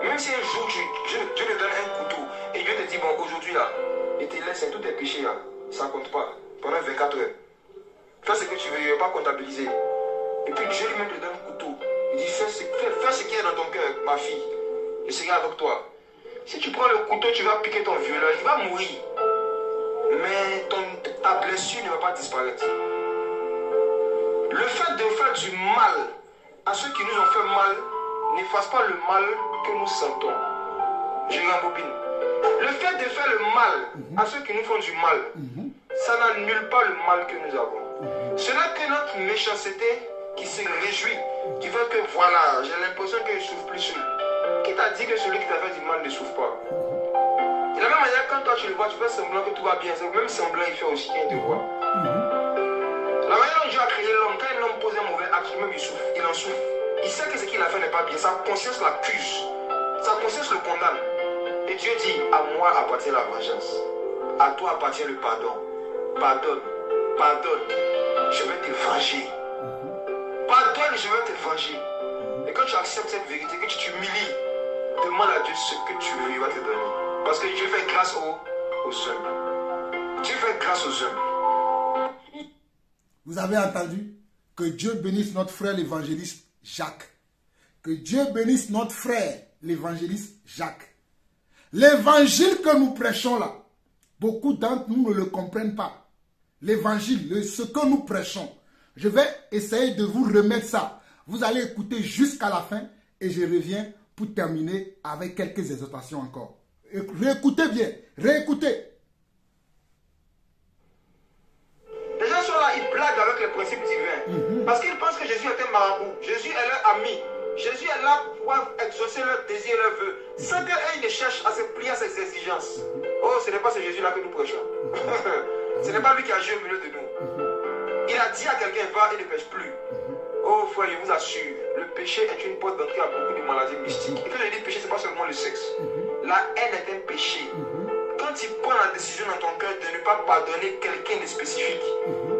Même si un jour Dieu te donne un couteau et Dieu te dit bon aujourd'hui là, et te laisse tous tes péchés là, ça ne compte pas pendant 24 heures. Fais ce que tu veux, il ne va pas comptabiliser. Et puis Dieu lui-même te donne un couteau. Il dit fais ce qui est dans ton cœur, ma fille. Je serai avec toi. Si tu prends le couteau, tu vas piquer ton violeur, il va mourir. Mais ta blessure ne va pas disparaître. Le fait de faire du mal à ceux qui nous ont fait mal n'efface pas le mal que nous sentons. Je rembobine. Le fait de faire le mal à ceux qui nous font du mal, ça n'annule pas le mal que nous avons. Ce n'est que notre méchanceté qui se réjouit, qui fait que voilà, j'ai l'impression que je ne souffre plus seul. Qui t'a dit que celui qui t'a fait du mal ne souffre pas? De la même manière, quand toi tu le vois, tu fais semblant que tout va bien. Même semblant, il fait aussi bien te voir. La manière dont Dieu a créé l'homme, quand un homme pose un mauvais acte, lui-même il souffre, il en souffre. Il sait que ce qu'il a fait n'est pas bien. Sa conscience l'accuse. Sa conscience le condamne. Et Dieu dit, à moi appartient la vengeance. À toi appartient le pardon. Pardonne. Pardonne. Je vais te venger. Pardonne, je vais te venger. Et quand tu acceptes cette vérité, que tu t'humilies, demande à Dieu ce que tu veux, il va te donner. Parce que Dieu fait grâce aux humbles. Dieu fait grâce aux humbles. Vous avez entendu? Que Dieu bénisse notre frère l'évangéliste Jacques. Que Dieu bénisse notre frère l'évangéliste Jacques. L'évangile que nous prêchons là, beaucoup d'entre nous ne le comprennent pas. L'évangile, ce que nous prêchons. Je vais essayer de vous remettre ça. Vous allez écouter jusqu'à la fin et je reviens pour terminer avec quelques exhortations encore. Réécoutez bien, réécoutez. Les gens sont là, ils blaguent avec les principes divins. Parce qu'ils pensent que Jésus est un marabout. Jésus est leur ami. Jésus est là pour pouvoir exaucer leurs désirs, leurs vœux. Sans qu'ils ne cherchent à se plier à ses exigences. Oh, ce n'est pas ce Jésus-là que nous prêchons. Ce n'est pas lui qui agit au milieu de nous. Il a dit à quelqu'un, va et ne pêche plus. Oh frère, je vous assure, le péché est une porte d'entrée à beaucoup de maladies mystiques. Et quand je dis péché, ce n'est pas seulement le sexe. La haine est un péché. Quand tu prends la décision dans ton cœur de ne pas pardonner quelqu'un de spécifique,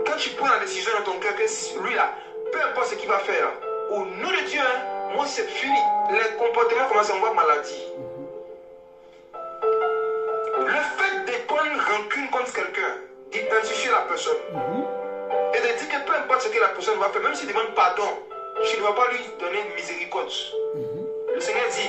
quand tu prends la décision dans ton cœur que lui là, peu importe ce qu'il va faire, au nom de Dieu, hein, moi c'est fini. Les comportements commencent à avoir maladie. Le fait de prendre rancune contre quelqu'un, d'identifier la personne et de dire que peu importe ce que la personne va faire, même s'il demande pardon, tu ne vas pas lui donner miséricorde. Le Seigneur dit,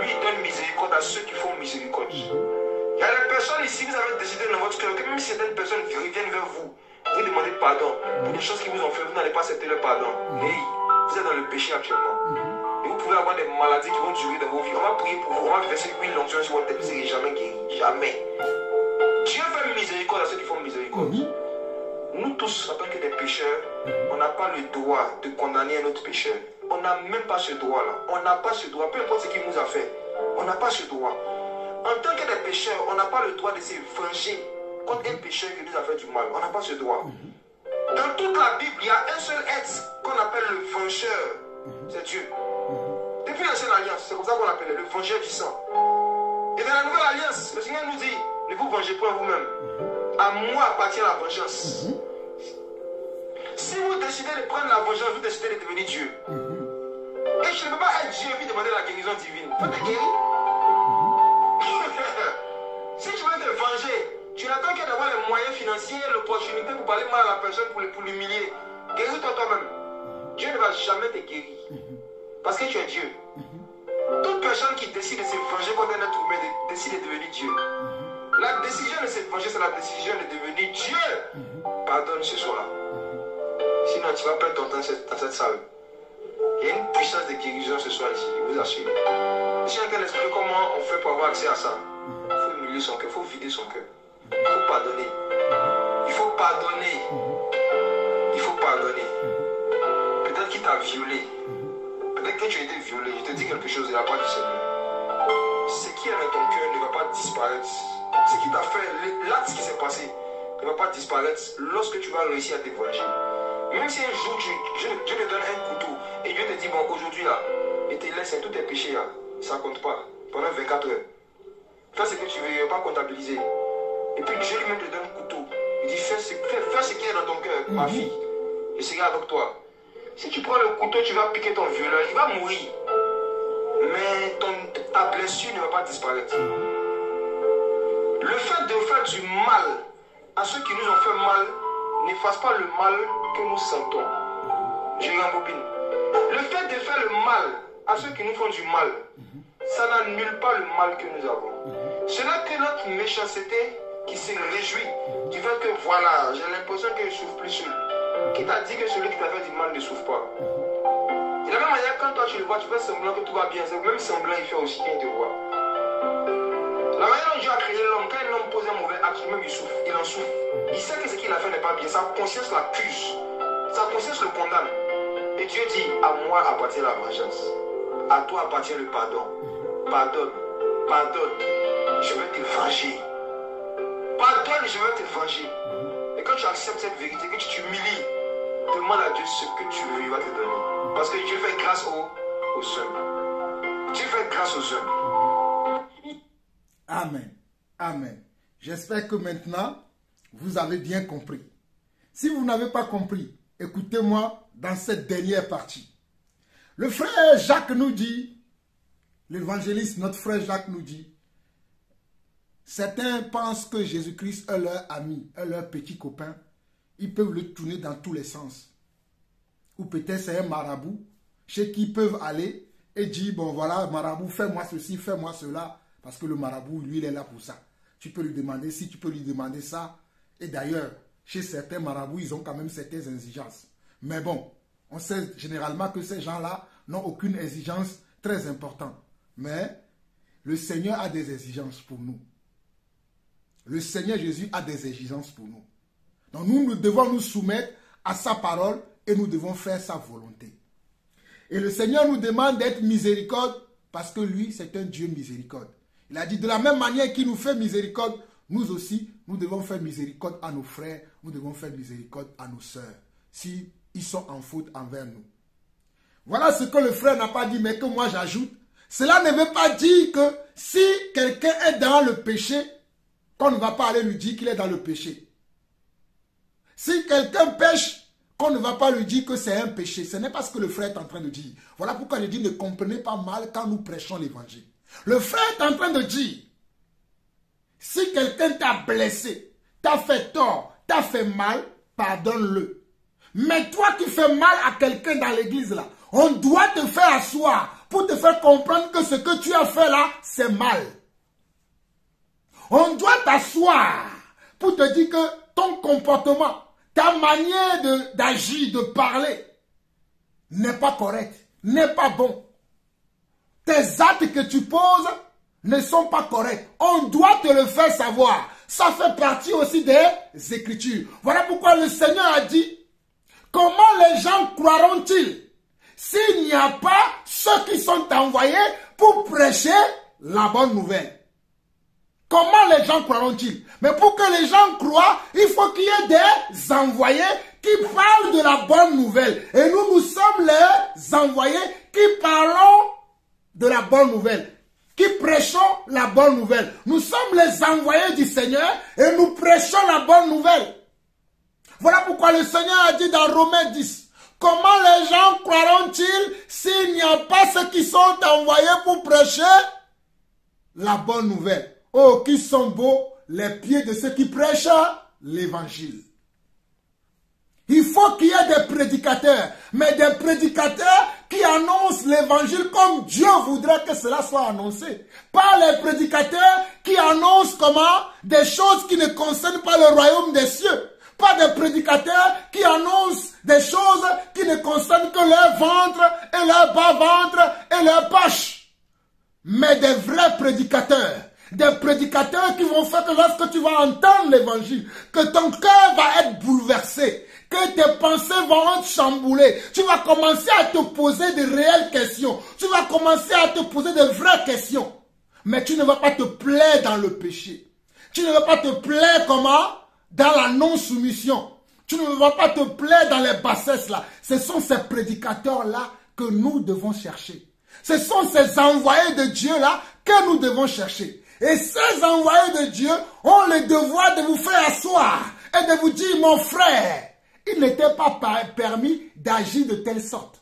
lui donne miséricorde à ceux qui font miséricorde. Il y a des personnes ici, vous avez décidé dans votre cœur que même si certaines personnes reviennent vers vous, vous demandez pardon pour des choses qui vous ont fait, vous n'allez pas accepter le pardon. Hey, vous êtes dans le péché actuellement. Et vous pouvez avoir des maladies qui vont durer dans vos vies. On va prier pour vous, on va verser l'huile l'onction sur votre tête, vous ne serez jamais guéri. Jamais. Dieu fait miséricorde à ceux qui font miséricorde. Nous tous, en tant que des pécheurs, on n'a pas le droit de condamner un autre pécheur. On n'a même pas ce droit-là. On n'a pas ce droit, peu importe ce qu'il nous a fait. On n'a pas ce droit. En tant que des pécheurs, on n'a pas le droit de se venger contre un pécheur qui nous a fait du mal. On n'a pas ce droit. Dans toute la Bible, il y a un seul être qu'on appelle le vengeur. C'est Dieu. Depuis l'ancienne alliance, c'est comme ça qu'on l'appelait, le vengeur du sang. Et dans la nouvelle alliance, le Seigneur nous dit, ne vous vengez pas vous-même. À moi appartient la vengeance. Si vous décidez de prendre la vengeance, vous décidez de devenir Dieu. Et je ne peux pas être Dieu et puis demander la guérison divine. Faut te guérir. Si tu veux te venger, tu n'attends que d'avoir les moyens financiers, l'opportunité pour parler mal à la personne, pour l'humilier. Guéris-toi toi-même. Dieu ne va jamais te guérir. Parce que tu es Dieu. Toute personne qui décide de se venger contre un être humain décide de devenir Dieu. La décision de se venger, c'est la décision de devenir Dieu. Pardonne ce soir. Sinon, tu vas perdre ton temps dans cette salle. Il y a une puissance de guérison ce soir ici, je vous assure. Si on peut expliquer comment on fait pour avoir accès à ça, il faut humilier son cœur, il faut vider son cœur. Il faut pardonner. Il faut pardonner. Il faut pardonner. Peut-être qu'il t'a violé. Peut-être que tu as été violé. Je te dis quelque chose de la part du Seigneur. Ce qui est dans ton cœur ne va pas disparaître. Ce qui t'a fait, l'acte qui s'est passé, ne va pas disparaître lorsque tu vas réussir à te venger. Même si un jour Dieu te donne un couteau et Dieu te dit, bon, aujourd'hui là, et te laisse tous tes péchés là, ça ne compte pas pendant 24 heures. Fais ce que tu veux, il ne va pas comptabiliser. Et puis Dieu lui-même te donne un couteau. Il dit, fais ce qui est dans ton cœur, ma fille. Je serai avec toi. Si tu prends le couteau, tu vas piquer ton violeur, il va mourir. Mais ta blessure ne va pas disparaître. Le fait de faire du mal à ceux qui nous ont fait mal n'efface pas le mal que nous sentons. Je rembobine. Le fait de faire le mal à ceux qui nous font du mal, ça n'annule pas le mal que nous avons. Ce n'est que notre méchanceté qui se réjouit du fait que voilà, j'ai l'impression que je ne souffre plus seul. Qui t'a dit que celui qui t'a fait du mal ne souffre pas? De la même manière, quand toi tu le vois, tu fais semblant que tout va bien. C'est même semblant, il fait aussi qu'il te voit. La manière dont Dieu a créé l'homme, quand l'homme pose un mauvais acte, lui-même il souffre, il en souffre. Il sait que ce qu'il a fait n'est pas bien. Sa conscience l'accuse. Sa conscience le condamne. Et Dieu dit, à moi appartient la vengeance. À toi appartient le pardon. Pardonne. Pardonne. Je vais te venger. Pardonne, je vais te venger. Et quand tu acceptes cette vérité, que tu t'humilies, demande à Dieu ce que tu veux, il va te donner. Parce que Dieu fait grâce aux hommes. Dieu fait grâce aux hommes. Amen. Amen. J'espère que maintenant, vous avez bien compris. Si vous n'avez pas compris, écoutez-moi dans cette dernière partie. Le frère Jacques nous dit, l'évangéliste, notre frère Jacques nous dit, certains pensent que Jésus-Christ est leur ami, est leur petit copain. Ils peuvent le tourner dans tous les sens. Ou peut-être c'est un marabout chez qui ils peuvent aller et dire, bon voilà, marabout, fais-moi ceci, fais-moi cela. Parce que le marabout, lui, il est là pour ça. Tu peux lui demander ci, tu peux lui demander ça. Et d'ailleurs, chez certains marabouts, ils ont quand même certaines exigences. Mais bon, on sait généralement que ces gens-là n'ont aucune exigence très importante. Mais le Seigneur a des exigences pour nous. Le Seigneur Jésus a des exigences pour nous. Donc nous devons nous soumettre à sa parole et nous devons faire sa volonté. Et le Seigneur nous demande d'être miséricorde parce que lui, c'est un Dieu miséricorde. Il a dit, de la même manière qu'il nous fait miséricorde, nous aussi, nous devons faire miséricorde à nos frères, nous devons faire miséricorde à nos sœurs, si ils sont en faute envers nous. Voilà ce que le frère n'a pas dit, mais que moi j'ajoute. Cela ne veut pas dire que si quelqu'un est dans le péché, qu'on ne va pas aller lui dire qu'il est dans le péché. Si quelqu'un pêche, qu'on ne va pas lui dire que c'est un péché. Ce n'est pas ce que le frère est en train de dire. Voilà pourquoi je dis ne comprenez pas mal quand nous prêchons l'évangile. Le frère est en train de dire, si quelqu'un t'a blessé, t'a fait tort, t'a fait mal, pardonne-le. Mais toi qui fais mal à quelqu'un dans l'église là, on doit te faire asseoir pour te faire comprendre que ce que tu as fait là, c'est mal. On doit t'asseoir pour te dire que ton comportement, ta manière d'agir, de parler, n'est pas correcte, n'est pas bon. Tes actes que tu poses ne sont pas corrects. On doit te le faire savoir. Ça fait partie aussi des Écritures. Voilà pourquoi le Seigneur a dit, comment les gens croiront-ils s'il n'y a pas ceux qui sont envoyés pour prêcher la bonne nouvelle? Comment les gens croiront-ils? Mais pour que les gens croient, il faut qu'il y ait des envoyés qui parlent de la bonne nouvelle. Et nous sommes les envoyés qui parlons de la bonne nouvelle, qui prêchons la bonne nouvelle. Nous sommes les envoyés du Seigneur et nous prêchons la bonne nouvelle. Voilà pourquoi le Seigneur a dit dans Romains 10, comment les gens croiront-ils s'il n'y a pas ceux qui sont envoyés pour prêcher la bonne nouvelle? Oh, qui sont beaux les pieds de ceux qui prêchent l'évangile. Il faut qu'il y ait des prédicateurs, mais des prédicateurs qui annoncent l'évangile comme Dieu voudrait que cela soit annoncé. Pas les prédicateurs qui annoncent comment des choses qui ne concernent pas le royaume des cieux. Pas des prédicateurs qui annoncent des choses qui ne concernent que leur ventre et leur bas-ventre et leur poche. Mais des vrais prédicateurs. Des prédicateurs qui vont faire que lorsque tu vas entendre l'évangile, que ton cœur va être bouleversé, que tes pensées vont être chamboulées. Tu vas commencer à te poser de réelles questions. Tu vas commencer à te poser de vraies questions. Mais tu ne vas pas te plaire dans le péché. Tu ne vas pas te plaire comment? Dans la non-soumission. Tu ne vas pas te plaire dans les bassesses là. Ce sont ces prédicateurs là que nous devons chercher. Ce sont ces envoyés de Dieu là que nous devons chercher. Et ces envoyés de Dieu ont le devoir de vous faire asseoir et de vous dire, mon frère, il n'était pas permis d'agir de telle sorte.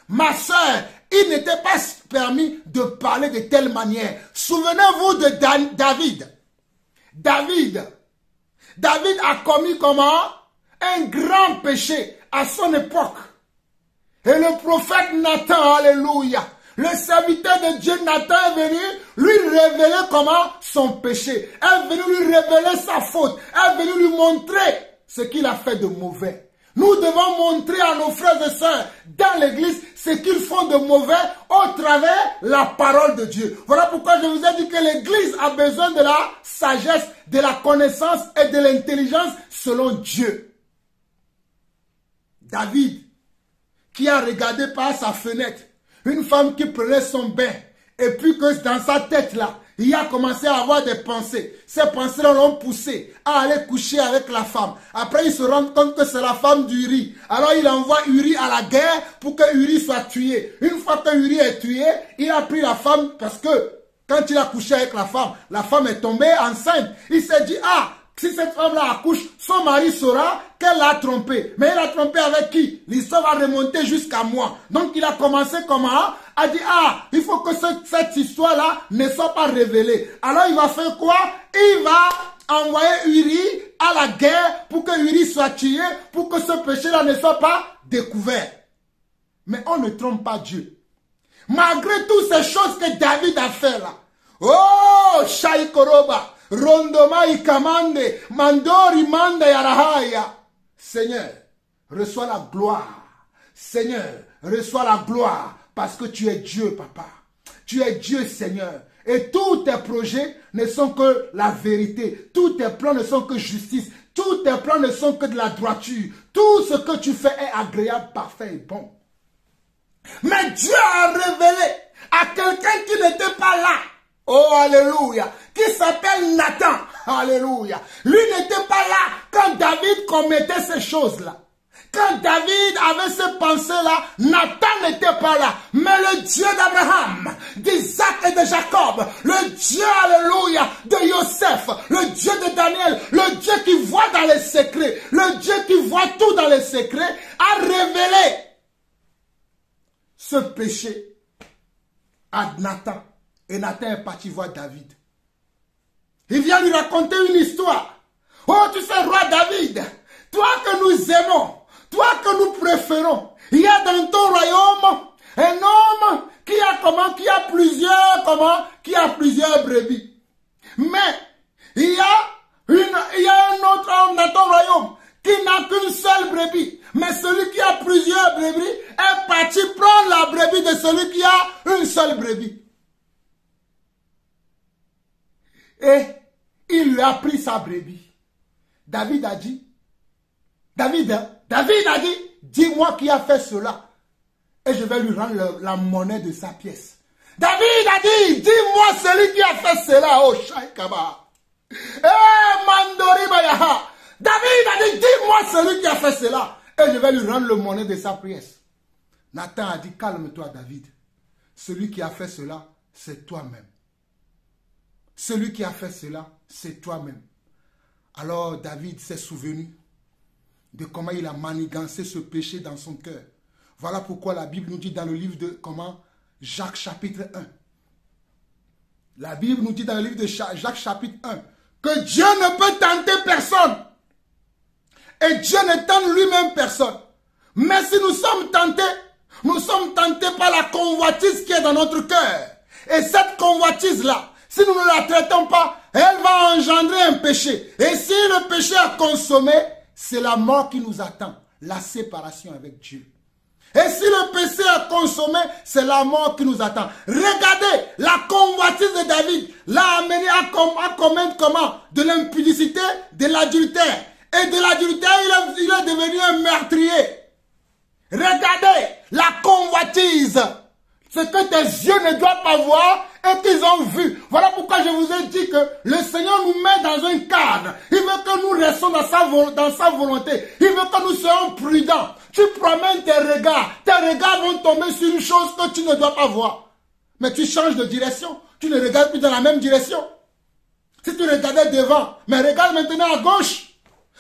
Ma soeur, il n'était pas permis de parler de telle manière. Souvenez-vous de David. David a commis comment? Un grand péché à son époque. Et le prophète Nathan, alléluia, le serviteur de Dieu Nathan est venu lui révéler comment son péché. Est venu lui révéler sa faute. Est venu lui montrer ce qu'il a fait de mauvais. Nous devons montrer à nos frères et sœurs dans l'église ce qu'ils font de mauvais au travers la parole de Dieu. Voilà pourquoi je vous ai dit que l'église a besoin de la sagesse, de la connaissance et de l'intelligence selon Dieu. David, qui a regardé par sa fenêtre une femme qui prenait son bain, et puis que dans sa tête là, il a commencé à avoir des pensées. Ces pensées-là l'ont poussé à aller coucher avec la femme. Après, il se rend compte que c'est la femme d'Uri. Alors, il envoie Uri à la guerre pour que Uri soit tué. Une fois que Uri est tué, il a pris la femme parce que quand il a couché avec la femme est tombée enceinte. Il s'est dit, ah, si cette femme-là accouche, son mari saura qu'elle l'a trompé. Mais elle a trompé avec qui? L'histoire va remonter jusqu'à moi. Donc il a commencé comment? A dit, ah, il faut que cette histoire-là ne soit pas révélée. Alors il va faire quoi? Il va envoyer Uri à la guerre pour que Uri soit tué, pour que ce péché-là ne soit pas découvert. Mais on ne trompe pas Dieu. Malgré toutes ces choses que David a fait là. Oh, Shaikoroba. Rondoma ikamande, mandori manda yarahaya. Seigneur, reçois la gloire. Seigneur, reçois la gloire parce que tu es Dieu, papa. Tu es Dieu, Seigneur. Et tous tes projets ne sont que la vérité. Tous tes plans ne sont que justice. Tous tes plans ne sont que de la droiture. Tout ce que tu fais est agréable, parfait et bon. Mais Dieu a révélé à quelqu'un qui n'était pas là. Oh, alléluia. Qui s'appelle Nathan. Alléluia. Lui n'était pas là quand David commettait ces choses-là. Quand David avait ces pensées-là, Nathan n'était pas là. Mais le Dieu d'Abraham, d'Isaac et de Jacob, le Dieu, alléluia, de Joseph, le Dieu de Daniel, le Dieu qui voit dans les secrets, le Dieu qui voit tout dans les secrets, a révélé ce péché à Nathan. Et Nathan est parti voir David. Il vient lui raconter une histoire. Oh, tu sais, roi David, toi que nous aimons, toi que nous préférons, il y a dans ton royaume un homme qui a plusieurs brebis. Mais il y a un autre homme dans ton royaume qui n'a qu'une seule brebis. Mais celui qui a plusieurs brebis est parti prendre la brebis de celui qui a une seule brebis. Et il lui a pris sa brebis. David a dit, dis-moi qui a fait cela. Et je vais lui rendre la monnaie de sa pièce. David a dit, dis-moi celui qui a fait cela. Oh, Shaikaba. Mandori Bayaha. David a dit, dis-moi celui qui a fait cela. Et je vais lui rendre la monnaie de sa pièce. Nathan a dit, calme-toi David. Celui qui a fait cela, c'est toi-même. Celui qui a fait cela, c'est toi-même. Alors David s'est souvenu de comment il a manigancé ce péché dans son cœur. Voilà pourquoi la Bible nous dit dans le livre de Jacques chapitre 1. La Bible nous dit dans le livre de Jacques chapitre 1 que Dieu ne peut tenter personne. Et Dieu ne tente lui-même personne. Mais si nous sommes tentés par la convoitise qui est dans notre cœur. Et cette convoitise-là, si nous ne la traitons pas, elle va engendrer un péché. Et si le péché a consommé, c'est la mort qui nous attend. La séparation avec Dieu. Et si le péché a consommé, c'est la mort qui nous attend. Regardez, la convoitise de David l'a amené à commettre comment? De l'impudicité, de l'adultère. Et de l'adultère, il est devenu un meurtrier. Regardez, la convoitise. Ce que tes yeux ne doivent pas voir et qu'ils ont vu. Voilà pourquoi je vous ai dit que le Seigneur nous met dans un cadre. Il veut que nous restions dans sa volonté. Il veut que nous soyons prudents. Tu promènes tes regards vont tomber sur une chose que tu ne dois pas voir. Mais tu changes de direction. Tu ne regardes plus dans la même direction. Si tu regardais devant, mais regarde maintenant à gauche.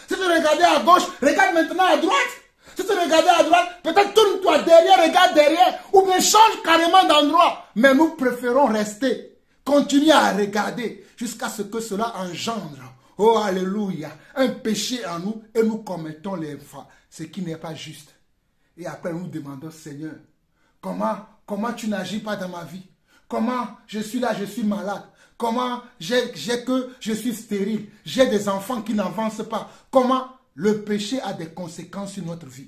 Si tu regardais à gauche, regarde maintenant à droite. Si tu regardais à droite, peut-être tourne-toi derrière, regarde derrière, ou bien change carrément d'endroit. Mais nous préférons rester, continuer à regarder, jusqu'à ce que cela engendre, oh alléluia, un péché en nous, et nous commettons ce qui n'est pas juste. Et après nous demandons, Seigneur, comment tu n'agis pas dans ma vie? Comment je suis là, je suis malade? Comment je suis stérile? J'ai des enfants qui n'avancent pas. Comment? Le péché a des conséquences sur notre vie.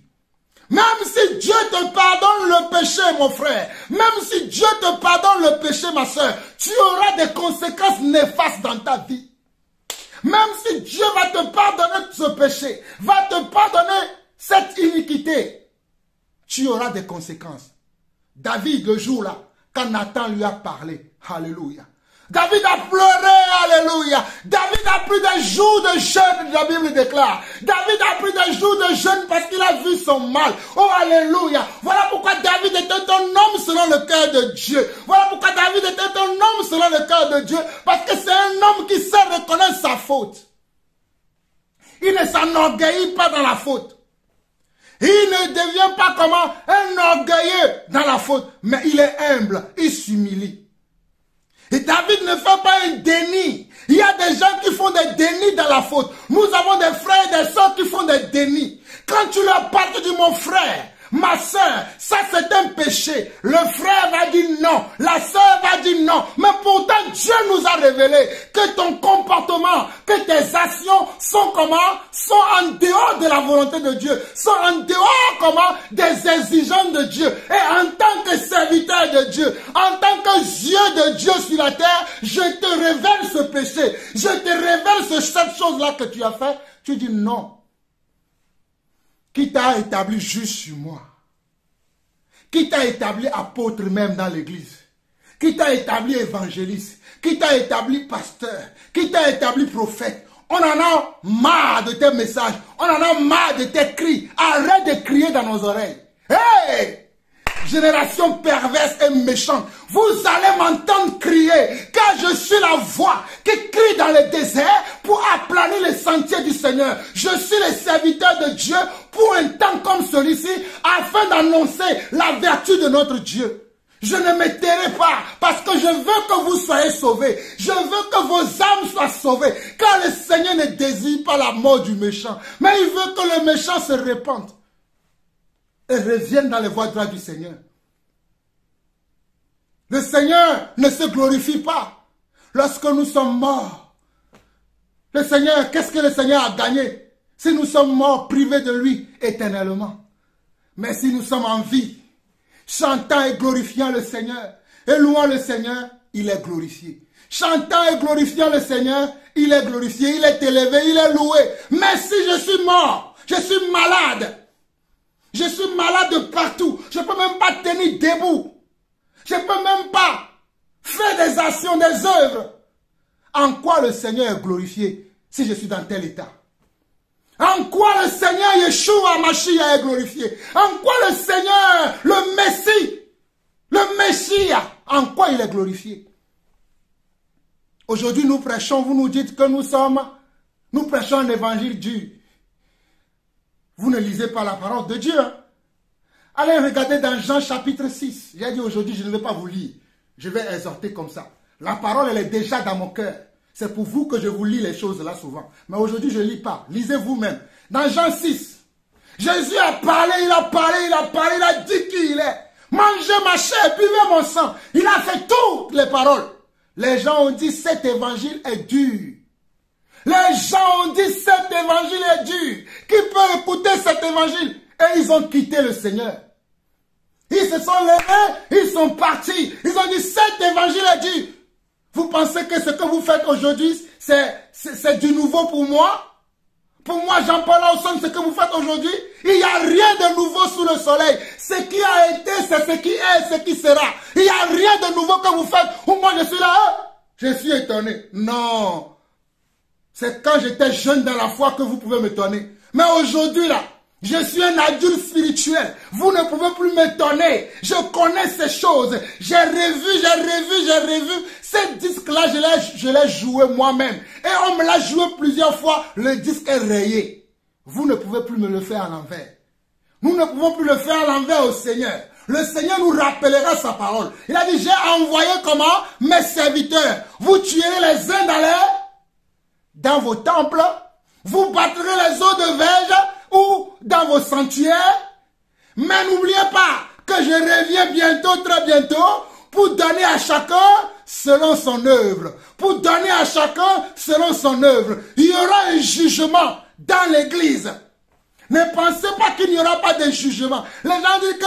Même si Dieu te pardonne le péché, mon frère, même si Dieu te pardonne le péché, ma soeur, tu auras des conséquences néfastes dans ta vie. Même si Dieu va te pardonner ce péché, va te pardonner cette iniquité, tu auras des conséquences. David, le jour-là, quand Nathan lui a parlé, alléluia, David a pleuré, alléluia. David a pris des jours de jeûne, la Bible déclare. David a pris des jours de jeûne parce qu'il a vu son mal. Oh, alléluia. Voilà pourquoi David était un homme selon le cœur de Dieu. Voilà pourquoi David était un homme selon le cœur de Dieu. Parce que c'est un homme qui sait reconnaître sa faute. Il ne s'enorgueillit pas dans la faute. Il ne devient pas comment un orgueilleux dans la faute. Mais il est humble, il s'humilie. Et David ne fait pas un déni. Il y a des gens qui font des dénis dans la faute. Nous avons des frères et des sœurs qui font des dénis. Quand tu leur parles, tu dis mon frère, ma soeur, ça c'est un péché. Le frère va dire non, la soeur va dire non. Mais pourtant Dieu nous a révélé que ton comportement, que tes actions sont comment? Sont en dehors de la volonté de Dieu. Sont en dehors comment? Des exigences de Dieu. Et en tant que serviteur de Dieu, en tant que yeux de Dieu sur la terre, je te révèle ce péché. Je te révèle cette chose-là que tu as fait. Tu dis non. Qui t'a établi juge sur moi? Qui t'a établi apôtre même dans l'église? Qui t'a établi évangéliste? Qui t'a établi pasteur? Qui t'a établi prophète? On en a marre de tes messages. On en a marre de tes cris. Arrête de crier dans nos oreilles. Hey! Génération perverse et méchante, vous allez m'entendre crier, car je suis la voix qui crie dans le désert pour aplanir les sentiers du Seigneur. Je suis le serviteur de Dieu pour pour un temps comme celui-ci, afin d'annoncer la vertu de notre Dieu. Je ne me tairai pas, parce que je veux que vous soyez sauvés. Je veux que vos âmes soient sauvées. Car le Seigneur ne désire pas la mort du méchant, mais il veut que le méchant se répande et revienne dans les voies droites du Seigneur. Le Seigneur ne se glorifie pas lorsque nous sommes morts. Le Seigneur, qu'est-ce que le Seigneur a gagné si nous sommes morts privés de lui éternellement? Mais si nous sommes en vie, chantant et glorifiant le Seigneur, et louant le Seigneur, il est glorifié. Chantant et glorifiant le Seigneur, il est glorifié, il est élevé, il est loué. Mais si je suis mort, je suis malade de partout, je ne peux même pas tenir debout, je ne peux même pas faire des actions, des œuvres. En quoi le Seigneur est glorifié si je suis dans tel état? En quoi le Seigneur Yeshua Mashiach est glorifié? En quoi le Seigneur, le Messie, le Messie, en quoi il est glorifié? Aujourd'hui nous prêchons, vous nous dites que nous prêchons un évangile dur. Vous ne lisez pas la parole de Dieu. Hein? Allez regarder dans Jean chapitre 6. J'ai dit aujourd'hui je ne vais pas vous lire. Je vais exhorter comme ça. La parole elle est déjà dans mon cœur. C'est pour vous que je vous lis les choses là souvent. Mais aujourd'hui, je ne lis pas. Lisez vous-même. Dans Jean 6, Jésus a parlé, il a dit qui il est. Mangez ma chair, buvez mon sang. Il a fait toutes les paroles. Les gens ont dit, cet évangile est dur. Les gens ont dit, cet évangile est dur. Qui peut écouter cet évangile? Et ils ont quitté le Seigneur. Ils se sont levés, ils sont partis. Ils ont dit, cet évangile est dur. Vous pensez que ce que vous faites aujourd'hui, c'est du nouveau pour moi? Pour moi, Jean-Paul Lawson, ce que vous faites aujourd'hui, il n'y a rien de nouveau sous le soleil. Ce qui a été, c'est ce qui est, ce qui sera. Il n'y a rien de nouveau que vous faites. Ou moi, je suis là, je suis étonné. Non. C'est quand j'étais jeune dans la foi que vous pouvez m'étonner. Mais aujourd'hui, là, je suis un adulte spirituel. Vous ne pouvez plus m'étonner. Je connais ces choses. J'ai revu. Ce disque-là, je l'ai joué moi-même. Et on me l'a joué plusieurs fois. Le disque est rayé. Vous ne pouvez plus me le faire à l'envers. Nous ne pouvons plus le faire à l'envers au Seigneur. Le Seigneur nous rappellera sa parole. Il a dit, j'ai envoyé comment? Mes serviteurs. Vous tuerez les uns dans vos temples. Vous battrez les eaux de verge ou dans vos sanctuaires. Mais n'oubliez pas que je reviens bientôt, très bientôt, pour donner à chacun selon son œuvre. Pour donner à chacun selon son œuvre. Il y aura un jugement dans l'église. Ne pensez pas qu'il n'y aura pas de jugement. Les gens disent que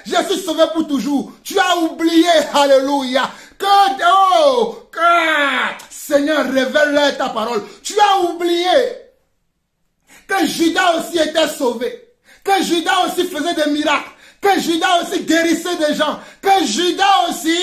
je suis sauvé pour toujours. Tu as oublié, alléluia, Seigneur, révèle-leur ta parole. Tu as oublié que Judas aussi était sauvé, que Judas aussi faisait des miracles, que Judas aussi guérissait des gens, que Judas aussi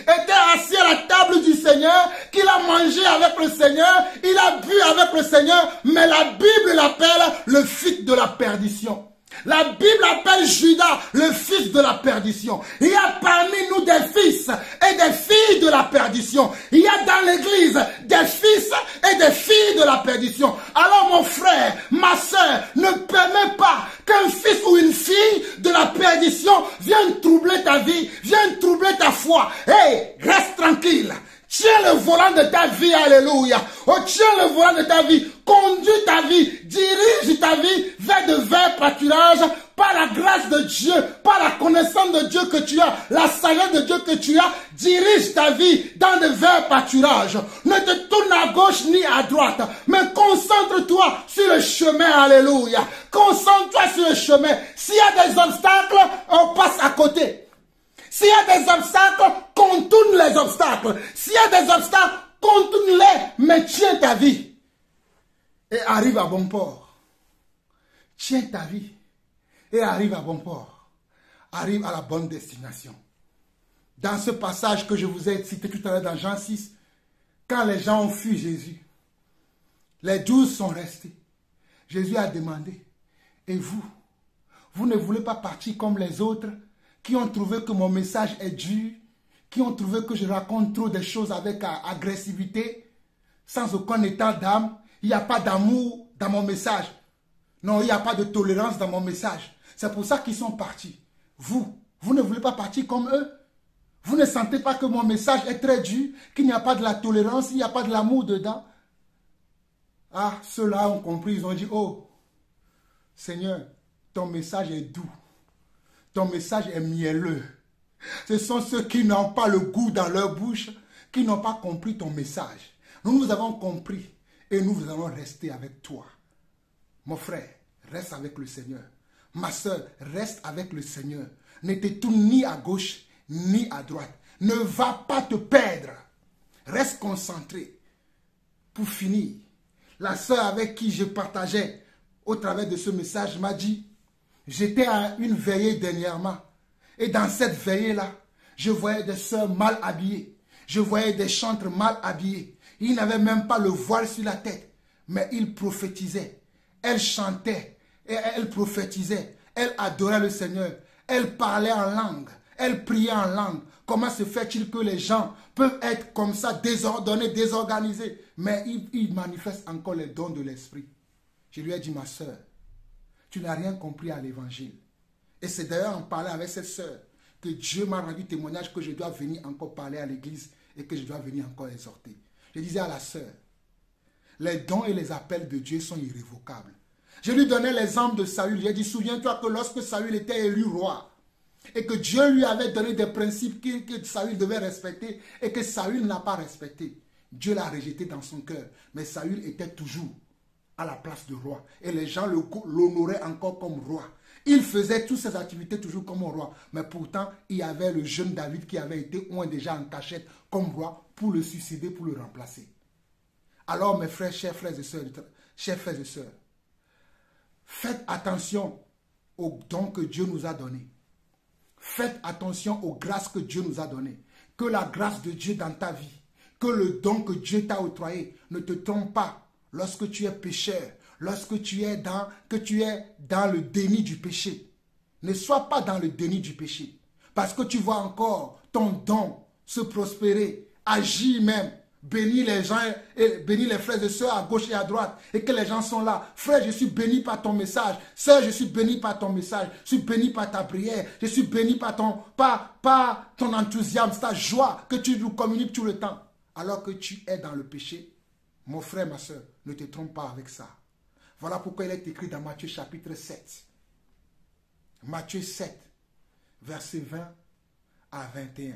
était assis à la table du Seigneur, qu'il a mangé avec le Seigneur, il a bu avec le Seigneur, mais la Bible l'appelle le fils de la perdition. La Bible appelle Judas le fils de la perdition. Il y a parmi nous des fils et des filles de la perdition. Il y a dans l'église des fils et des filles de la perdition. Alors mon frère, ma soeur, ne permets pas qu'un fils ou une fille de la perdition vienne troubler ta vie, vienne troubler ta foi. Hey, reste tranquille. Tiens le volant de ta vie, alléluia. Oh, tiens le volant de ta vie. Conduis ta vie. Dirige ta vie vers de verts pâturages par la grâce de Dieu, par la connaissance de Dieu que tu as, la sagesse de Dieu que tu as. Dirige ta vie dans de verts pâturages. Ne te tourne à gauche ni à droite, mais concentre-toi sur le chemin, alléluia. Concentre-toi sur le chemin. S'il y a des obstacles, on passe à côté. S'il y a des obstacles, contourne les obstacles. S'il y a des obstacles, contourne-les, mais tiens ta vie. Et arrive à bon port. Tiens ta vie. Et arrive à bon port. Arrive à la bonne destination. Dans ce passage que je vous ai cité tout à l'heure dans Jean 6, quand les gens ont fui Jésus, les 12 sont restés. Jésus a demandé, et vous, vous ne voulez pas partir comme les autres qui ont trouvé que mon message est dur, qui ont trouvé que je raconte trop de choses avec agressivité, sans aucun état d'âme, il n'y a pas d'amour dans mon message. Non, il n'y a pas de tolérance dans mon message. C'est pour ça qu'ils sont partis. Vous ne voulez pas partir comme eux? Vous ne sentez pas que mon message est très dur, qu'il n'y a pas de la tolérance, il n'y a pas de l'amour dedans? Ah, ceux-là ont compris, ils ont dit, oh, Seigneur, ton message est doux. Ton message est mielleux. Ce sont ceux qui n'ont pas le goût dans leur bouche, qui n'ont pas compris ton message. Nous avons compris et nous allons rester avec toi. Mon frère, reste avec le Seigneur. Ma soeur, reste avec le Seigneur. Ne te tourne ni à gauche ni à droite. Ne va pas te perdre. Reste concentré. Pour finir, la soeur avec qui je partageais au travers de ce message m'a dit, j'étais à une veillée dernièrement. Et dans cette veillée-là, je voyais des sœurs mal habillées. Je voyais des chantres mal habillés. Ils n'avaient même pas le voile sur la tête. Mais ils prophétisaient. Elles chantaient. Et elles prophétisaient. Elles adoraient le Seigneur. Elles parlaient en langue. Elles priaient en langue. Comment se fait-il que les gens peuvent être comme ça, désordonnés, désorganisés, mais ils manifestent encore les dons de l'esprit? Je lui ai dit, ma soeur, tu n'as rien compris à l'évangile. Et c'est d'ailleurs en parlant avec cette soeur que Dieu m'a rendu témoignage que je dois venir encore parler à l'église et que je dois venir encore exhorter. Je disais à la soeur, les dons et les appels de Dieu sont irrévocables. Je lui donnais l'exemple de Saül. J'ai dit, souviens-toi que lorsque Saül était élu roi, et que Dieu lui avait donné des principes que Saül devait respecter et que Saül n'a pas respecté. Dieu l'a rejeté dans son cœur. Mais Saül était toujours à la place de roi. Et les gens l'honoraient encore comme roi. Il faisait toutes ses activités toujours comme un roi. Mais pourtant, il y avait le jeune David qui avait été oint déjà en cachette comme roi pour le suicider, pour le remplacer. Alors mes frères, chers frères et sœurs, faites attention aux dons que Dieu nous a donnés. Faites attention aux grâces que Dieu nous a données. Que la grâce de Dieu dans ta vie, que le don que Dieu t'a octroyé ne te trompe pas lorsque tu es pécheur, lorsque tu es dans le déni du péché. Ne sois pas dans le déni du péché. Parce que tu vois encore ton don se prospérer, agir même, bénir les gens, et bénir les frères et sœurs à gauche et à droite, et que les gens sont là. Frère, je suis béni par ton message. Sœur, je suis béni par ton message. Je suis béni par ta prière. Je suis béni par ton enthousiasme, ta joie que tu nous communiques tout le temps. Alors que tu es dans le péché, mon frère, ma sœur, ne te trompe pas avec ça. Voilà pourquoi il est écrit dans Matthieu chapitre 7. Matthieu 7, verset 20 à 21.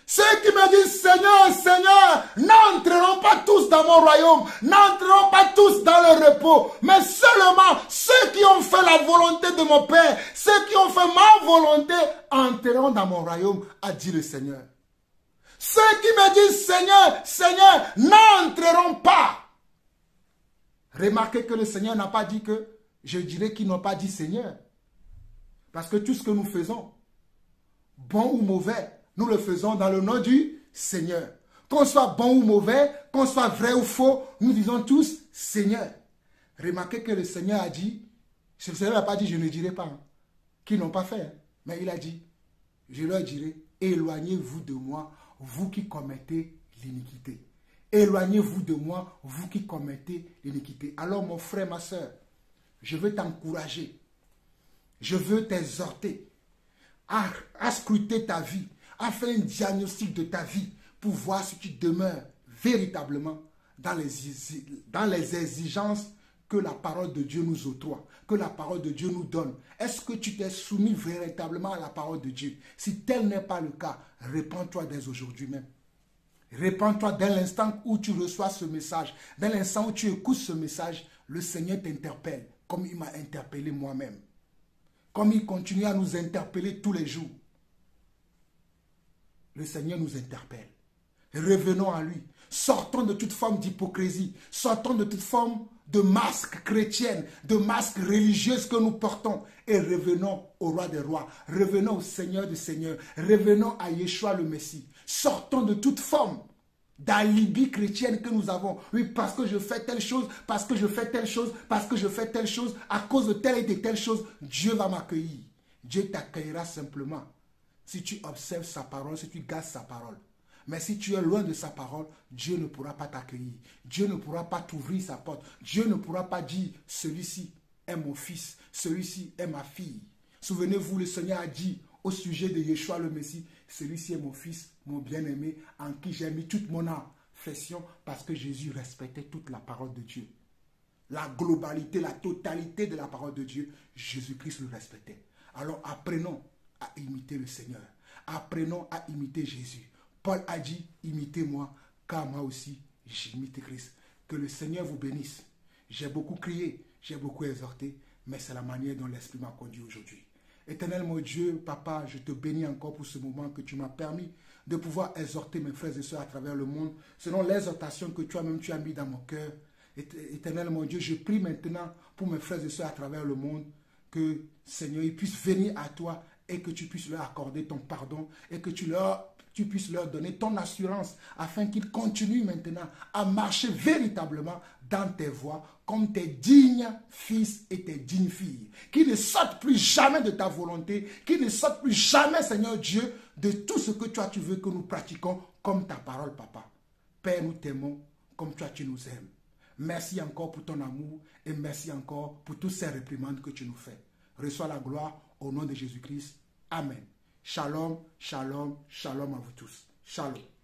Ceux qui me disent, Seigneur, Seigneur, n'entreront pas tous dans mon royaume, n'entreront pas tous dans le repos, mais seulement ceux qui ont fait la volonté de mon Père, ceux qui ont fait ma volonté, entreront dans mon royaume, a dit le Seigneur. Ceux qui me disent, Seigneur, Seigneur, n'entreront pas. Remarquez que le Seigneur n'a pas dit que, je dirais qu'ils n'ont pas dit Seigneur. Parce que tout ce que nous faisons, bon ou mauvais, nous le faisons dans le nom du Seigneur. Qu'on soit bon ou mauvais, qu'on soit vrai ou faux, nous disons tous Seigneur. Remarquez que le Seigneur a dit, le Seigneur n'a pas dit je ne dirai pas, hein, qu'ils n'ont pas fait, hein, mais il a dit, je leur dirai, éloignez-vous de moi, vous qui commettez l'iniquité. Éloignez-vous de moi, vous qui commettez l'iniquité. Alors mon frère, ma soeur, je veux t'encourager, je veux t'exhorter à scruter ta vie, à faire un diagnostic de ta vie pour voir si tu demeures véritablement dans les exigences que la parole de Dieu nous octroie, que la parole de Dieu nous donne. Est-ce que tu t'es soumis véritablement à la parole de Dieu? Si tel n'est pas le cas, répands-toi dès aujourd'hui même. Répands-toi dès l'instant où tu reçois ce message, dès l'instant où tu écoutes ce message, le Seigneur t'interpelle comme il m'a interpellé moi-même. Comme il continue à nous interpeller tous les jours. Le Seigneur nous interpelle. Revenons à lui. Sortons de toute forme d'hypocrisie. Sortons de toute forme de masque chrétienne, de masque religieuse que nous portons. Et revenons au roi des rois. Revenons au Seigneur des seigneurs. Revenons à Yeshua le Messie. Sortons de toute forme d'alibi chrétienne que nous avons. Oui, parce que je fais telle chose, parce que je fais telle chose, parce que je fais telle chose, à cause de telle et de telle chose, Dieu va m'accueillir. Dieu t'accueillera simplement si tu observes sa parole, si tu gardes sa parole. Mais si tu es loin de sa parole, Dieu ne pourra pas t'accueillir. Dieu ne pourra pas t'ouvrir sa porte. Dieu ne pourra pas dire celui-ci, est mon fils, celui-ci est ma fille. Souvenez-vous, le Seigneur a dit au sujet de Yeshua le Messie, celui-ci est mon fils, mon bien-aimé, en qui j'ai mis toute mon affection, parce que Jésus respectait toute la parole de Dieu. La globalité, la totalité de la parole de Dieu, Jésus-Christ le respectait. Alors apprenons à imiter le Seigneur. Apprenons à imiter Jésus. Paul a dit, imitez-moi, car moi aussi, j'imite Christ. Que le Seigneur vous bénisse. J'ai beaucoup crié, j'ai beaucoup exhorté, mais c'est la manière dont l'Esprit m'a conduit aujourd'hui. Éternel mon Dieu, Papa, je te bénis encore pour ce moment que tu m'as permis de pouvoir exhorter mes frères et sœurs à travers le monde, selon l'exhortation que toi-même tu as mis dans mon cœur. Éternel mon Dieu, je prie maintenant pour mes frères et sœurs à travers le monde, que Seigneur, ils puissent venir à toi et que tu puisses leur accorder ton pardon et que tu puisses leur donner ton assurance afin qu'ils continuent maintenant à marcher véritablement dans tes voies comme tes dignes fils et tes dignes filles. Qu'ils ne sortent plus jamais de ta volonté, qu'ils ne sortent plus jamais, Seigneur Dieu, de tout ce que toi tu veux que nous pratiquons comme ta parole, Papa. Père, nous t'aimons comme toi tu nous aimes. Merci encore pour ton amour et merci encore pour toutes ces réprimandes que tu nous fais. Reçois la gloire au nom de Jésus-Christ. Amen. Shalom, shalom, shalom à vous tous. Shalom.